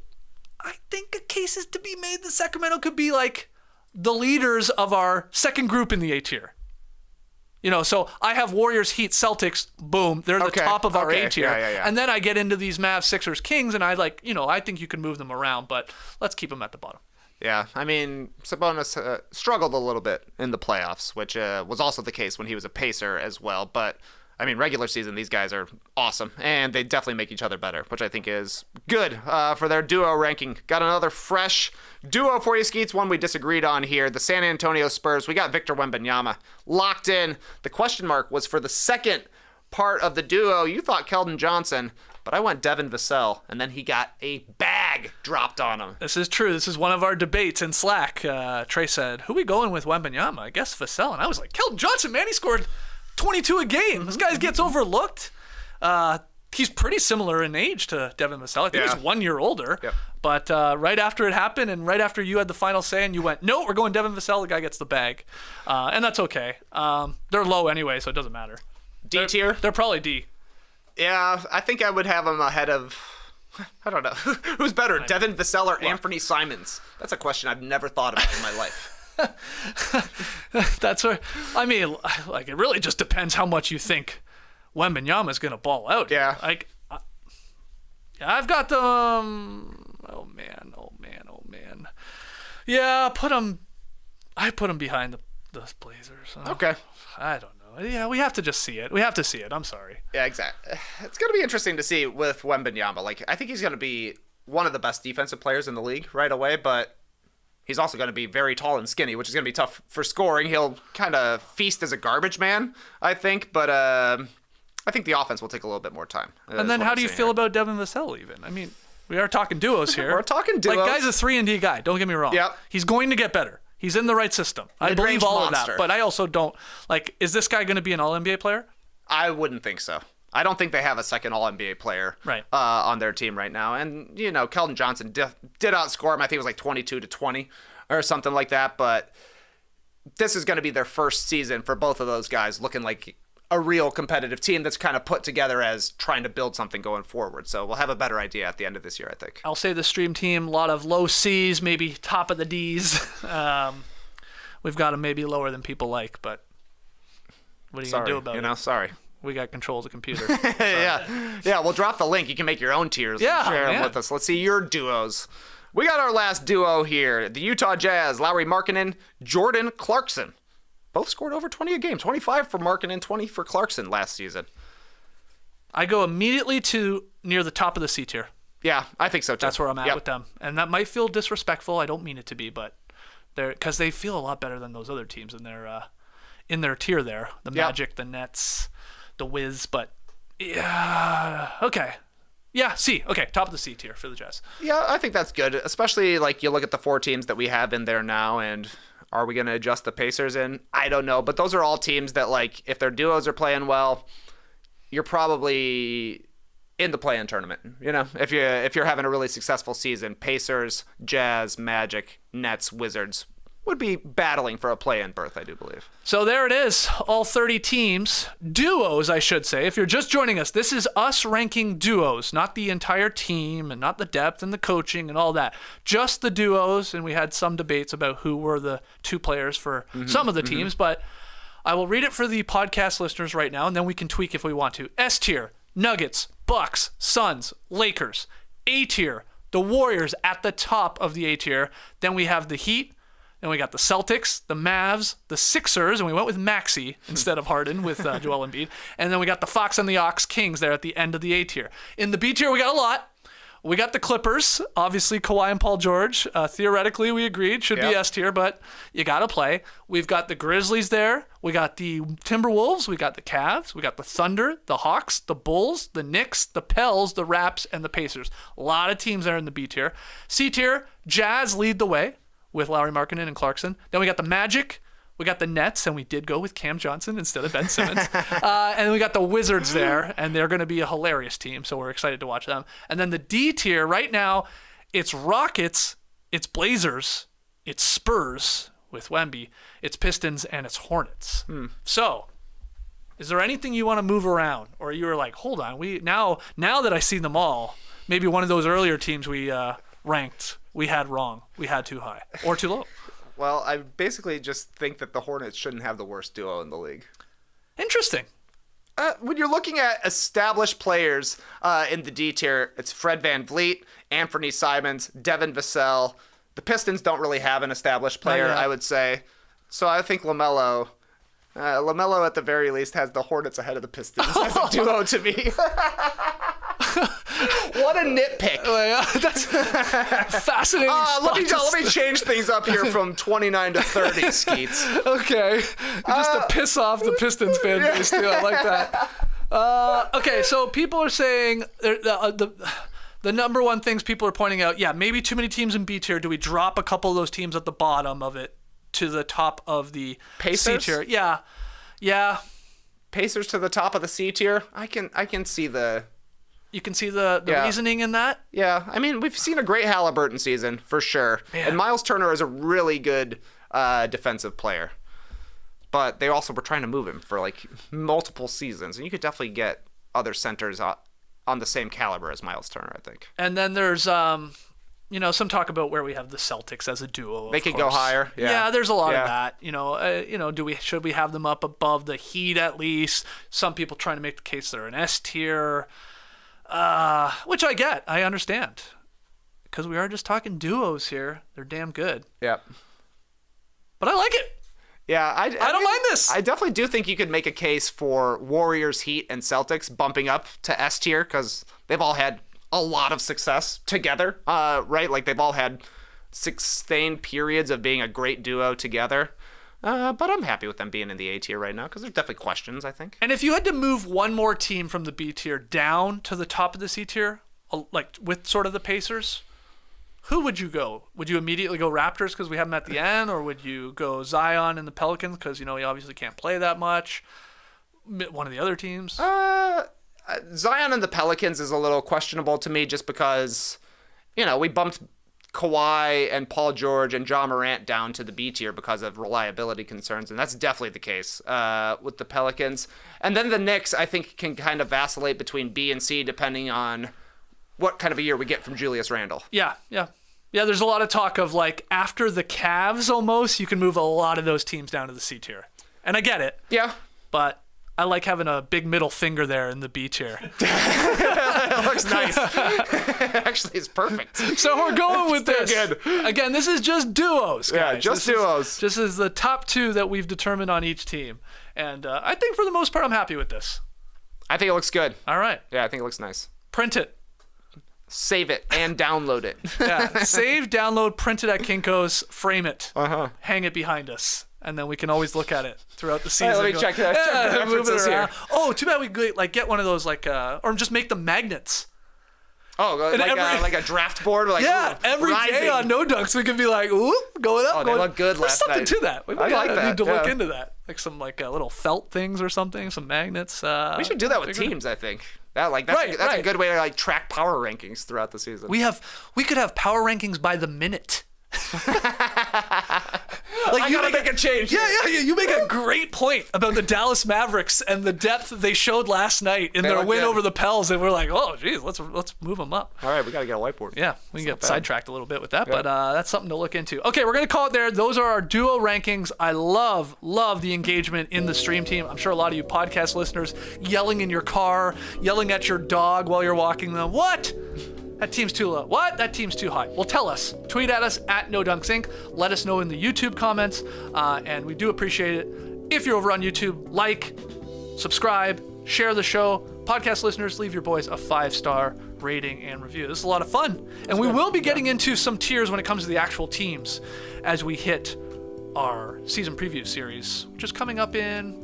a case is to be made that Sacramento could be like the leaders of our second group in the A tier. So I have Warriors, Heat, Celtics, boom. They're the top of our A tier. Yeah. And then I get into these Mavs, Sixers, Kings, and I think you can move them around, but let's keep them at the bottom. Yeah, I mean, Sabonis struggled a little bit in the playoffs, which was also the case when he was a Pacer as well. But, I mean, regular season, these guys are awesome, and they definitely make each other better, which I think is good for their duo ranking. Got another fresh duo for you, Skeets, one we disagreed on here. The San Antonio Spurs, we got Victor Wembanyama locked in. The question mark was for the second part of the duo. You thought Keldon Johnson, but I went Devin Vassell, and then he got a bag dropped on him. This is true. This is one of our debates in Slack. Trey said, who we going with Wembanyama? I guess Vassell. And I was like, Keldon Johnson, man, he scored 22 a game. This guy gets overlooked. He's pretty similar in age to Devin Vassell. I think he's 1 year older. Yep. But right after it happened and right after you had the final say and you went, no, we're going Devin Vassell, the guy gets the bag. And that's okay. They're low anyway, so it doesn't matter. D tier? They're probably D. Yeah, I think I would have him ahead of, I don't know. Who's better, Devin Vassell or Anthony Simons? That's a question I've never thought about in my life. That's where, I mean, like, it really just depends how much you think Wembanyama's going to ball out. Yeah. Like, I've got them. Oh man. Yeah, I put him behind the Blazers. Okay. I don't know. Yeah, we have to just see it. We have to see it. I'm sorry. Yeah, exactly. It's going to be interesting to see with Wembanyama. Like, I think he's going to be one of the best defensive players in the league right away, but he's also going to be very tall and skinny, which is going to be tough for scoring. He'll kind of feast as a garbage man, I think, but I think the offense will take a little bit more time. And then how do you feel about Devin Vassell even? I mean, we are talking duos here. We're talking duos. Like, guy's a 3-and-D guy. Don't get me wrong. Yep. He's going to get better. He's in the right system. I believe all of that. But I also don't, like, is this guy going to be an All-NBA player? I wouldn't think so. I don't think they have a second All-NBA player on their team right now. And, Keldon Johnson did outscore him. I think it was like 22-20 or something like that. But this is going to be their first season for both of those guys looking like a real competitive team that's kind of put together as trying to build something going forward. So we'll have a better idea at the end of this year, I think. I'll say the stream team, a lot of low C's, maybe top of the D's. We've got them maybe lower than people like, but what are you going to do about it? Sorry. We got control of the computer. Yeah, we'll drop the link. You can make your own tiers and share them with us. Let's see your duos. We got our last duo here. The Utah Jazz, Lauri Markkanen, Jordan Clarkson. Both scored over 20 a game. 25 for Markkanen, 20 for Clarkson last season. I go immediately to near the top of the C tier. Yeah, I think so too. That's where I'm at with them. And that might feel disrespectful. I don't mean it to be, but because they feel a lot better than those other teams in their tier there. The Magic, the Nets, the Wiz, but yeah, okay. Yeah, C. Okay, top of the C tier for the Jazz. Yeah, I think that's good, especially like you look at the 4 teams that we have in there now, and are we going to adjust the Pacers in? I don't know, but those are all teams that, like, if their duos are playing well, you're probably in the play-in tournament. If you're having a really successful season, Pacers, Jazz, Magic, Nets, Wizards would be battling for a play-in berth, I do believe. So there it is, all 30 teams. Duos, I should say. If you're just joining us, this is us ranking duos, not the entire team and not the depth and the coaching and all that. Just the duos, and we had some debates about who were the 2 players for some of the teams, but I will read it for the podcast listeners right now, and then we can tweak if we want to. S tier, Nuggets, Bucks, Suns, Lakers. A tier, the Warriors at the top of the A tier. Then we have the Heat. Then we got the Celtics, the Mavs, the Sixers, and we went with Maxey instead of Harden with Joel Embiid. And then we got the Fox and the Ox Kings there at the end of the A tier. In the B tier, we got a lot. We got the Clippers, obviously Kawhi and Paul George. Theoretically, we agreed should be S tier, but you got to play. We've got the Grizzlies there. We got the Timberwolves. We got the Cavs. We got the Thunder, the Hawks, the Bulls, the Knicks, the Pels, the Raps, and the Pacers. A lot of teams there in the B tier. C tier, Jazz lead the way with Lowry Markkanen and Clarkson. Then we got the Magic. We got the Nets, and we did go with Cam Johnson instead of Ben Simmons. And we got the Wizards there, and they're going to be a hilarious team, so we're excited to watch them. And then the D tier, right now, it's Rockets, it's Blazers, it's Spurs with Wemby, it's Pistons, and it's Hornets. So, is there anything you want to move around? Or you were like, hold on, now that I see them all, maybe one of those earlier teams we ranked, we had wrong. We had too high or too low. Well, I basically just think that the Hornets shouldn't have the worst duo in the league. Interesting. When you're looking at established players in the D tier, it's Fred VanVleet, Anthony Simons, Devin Vassell. The Pistons don't really have an established player, I would say. So I think LaMelo at the very least has the Hornets ahead of the Pistons as a duo to me. What a nitpick. That's fascinating. Let me change things up here from 29 to 30, Skeets. Okay. Just to piss off the Pistons fan base, too. I like that. Okay, so people are saying the number one things people are pointing out, maybe too many teams in B tier. Do we drop a couple of those teams at the bottom of it to the top of the Pacers? C tier? Yeah. Pacers to the top of the C tier? I can see the... You can see the reasoning in that? Yeah. I mean, we've seen a great Halliburton season, for sure. Man. And Miles Turner is a really good defensive player. But they also were trying to move him for, like, multiple seasons. And you could definitely get other centers on the same caliber as Miles Turner, I think. And then there's, some talk about where we have the Celtics as a duo. They could go higher. Yeah, there's a lot of that. Should we have them up above the Heat at least? Some people trying to make the case they're an S tier. Which I get. I understand. Because we are just talking duos here. They're damn good. Yeah. But I like it. Yeah, I don't mind this. I definitely do think you could make a case for Warriors, Heat, and Celtics bumping up to S tier because they've all had a lot of success together, right? Like they've all had sustained periods of being a great duo together. But I'm happy with them being in the A tier right now because there's definitely questions, I think. And if you had to move one more team from the B tier down to the top of the C tier, like with sort of the Pacers, who would you go? Would you immediately go Raptors because we have them at the end, or would you go Zion and the Pelicans because, he obviously can't play that much? One of the other teams? Zion and the Pelicans is a little questionable to me just because, we bumped Kawhi and Paul George and Ja Morant down to the B tier because of reliability concerns, and that's definitely the case with the Pelicans. And then the Knicks, I think, can kind of vacillate between B and C depending on what kind of a year we get from Julius Randle. Yeah, there's a lot of talk of, like, after the Cavs almost, you can move a lot of those teams down to the C tier. And I get it. Yeah. But I like having a big middle finger there in the B tier. That looks nice. Actually, it's perfect. So we're going with this. Good. Again, this is just duos, guys. Yeah, just duos. This is the top two that we've determined on each team. And I think for the most part, I'm happy with this. I think it looks good. All right. Yeah, I think it looks nice. Print it. Save it and download it. Yeah, save, download, print it at Kinko's, frame it, hang it behind us, and then we can always look at it throughout the season. Let me check the references here. Oh, too bad we could, get one of those or just make them magnets. Oh, like a draft board? Every day on No Dunks we could be like, ooh, going up. Oh, they look good last night. There's something to that. We like that. Need to look into that. Like some little felt things or something, some magnets. We should do that with teams, I think. That's a good way to track power rankings throughout the season. We could have power rankings by the minute. I gotta make a change. Yeah. You make a great point about the Dallas Mavericks and the depth they showed last night in their win over the Pels, and we're like, oh, geez, let's move them up. All right, we gotta get a whiteboard. Yeah, we can get sidetracked a little bit with that, but that's something to look into. Okay, we're gonna call it there. Those are our duo rankings. I love the engagement in the stream team. I'm sure a lot of you podcast listeners yelling in your car, yelling at your dog while you're walking them. What? That team's too low. What? That team's too high. Well, tell us. Tweet at us at NoDunksInc. Let us know in the YouTube comments, and we do appreciate it. If you're over on YouTube, like, subscribe, share the show. Podcast listeners, leave your boys a 5-star rating and review. This is a lot of fun. And we will be getting into some tiers when it comes to the actual teams as we hit our season preview series, which is coming up in,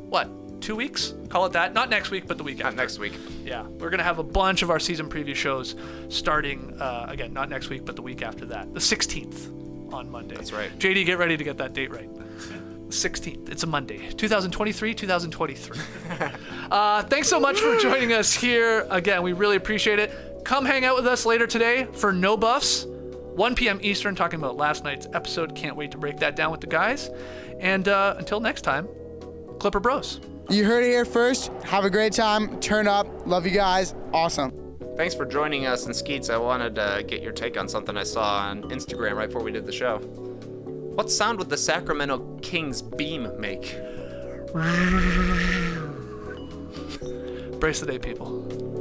2 weeks? Call it that. Not next week, but the week after. Not next week. Yeah, we're going to have a bunch of our season preview shows starting, again, not next week, but the week after that. The 16th on Monday. That's right. JD, get ready to get that date right. 16th. It's a Monday. 2023. Thanks so much for joining us here. Again, we really appreciate it. Come hang out with us later today for No Buffs, 1 p.m. Eastern, talking about last night's episode. Can't wait to break that down with the guys. And until next time, Clipper Bros. You heard it here first. Have a great time. Turn up. Love you guys. Awesome. Thanks for joining us. And Skeets, I wanted to get your take on something I saw on Instagram right before we did the show. What sound would the Sacramento Kings beam make? Brace the day, people.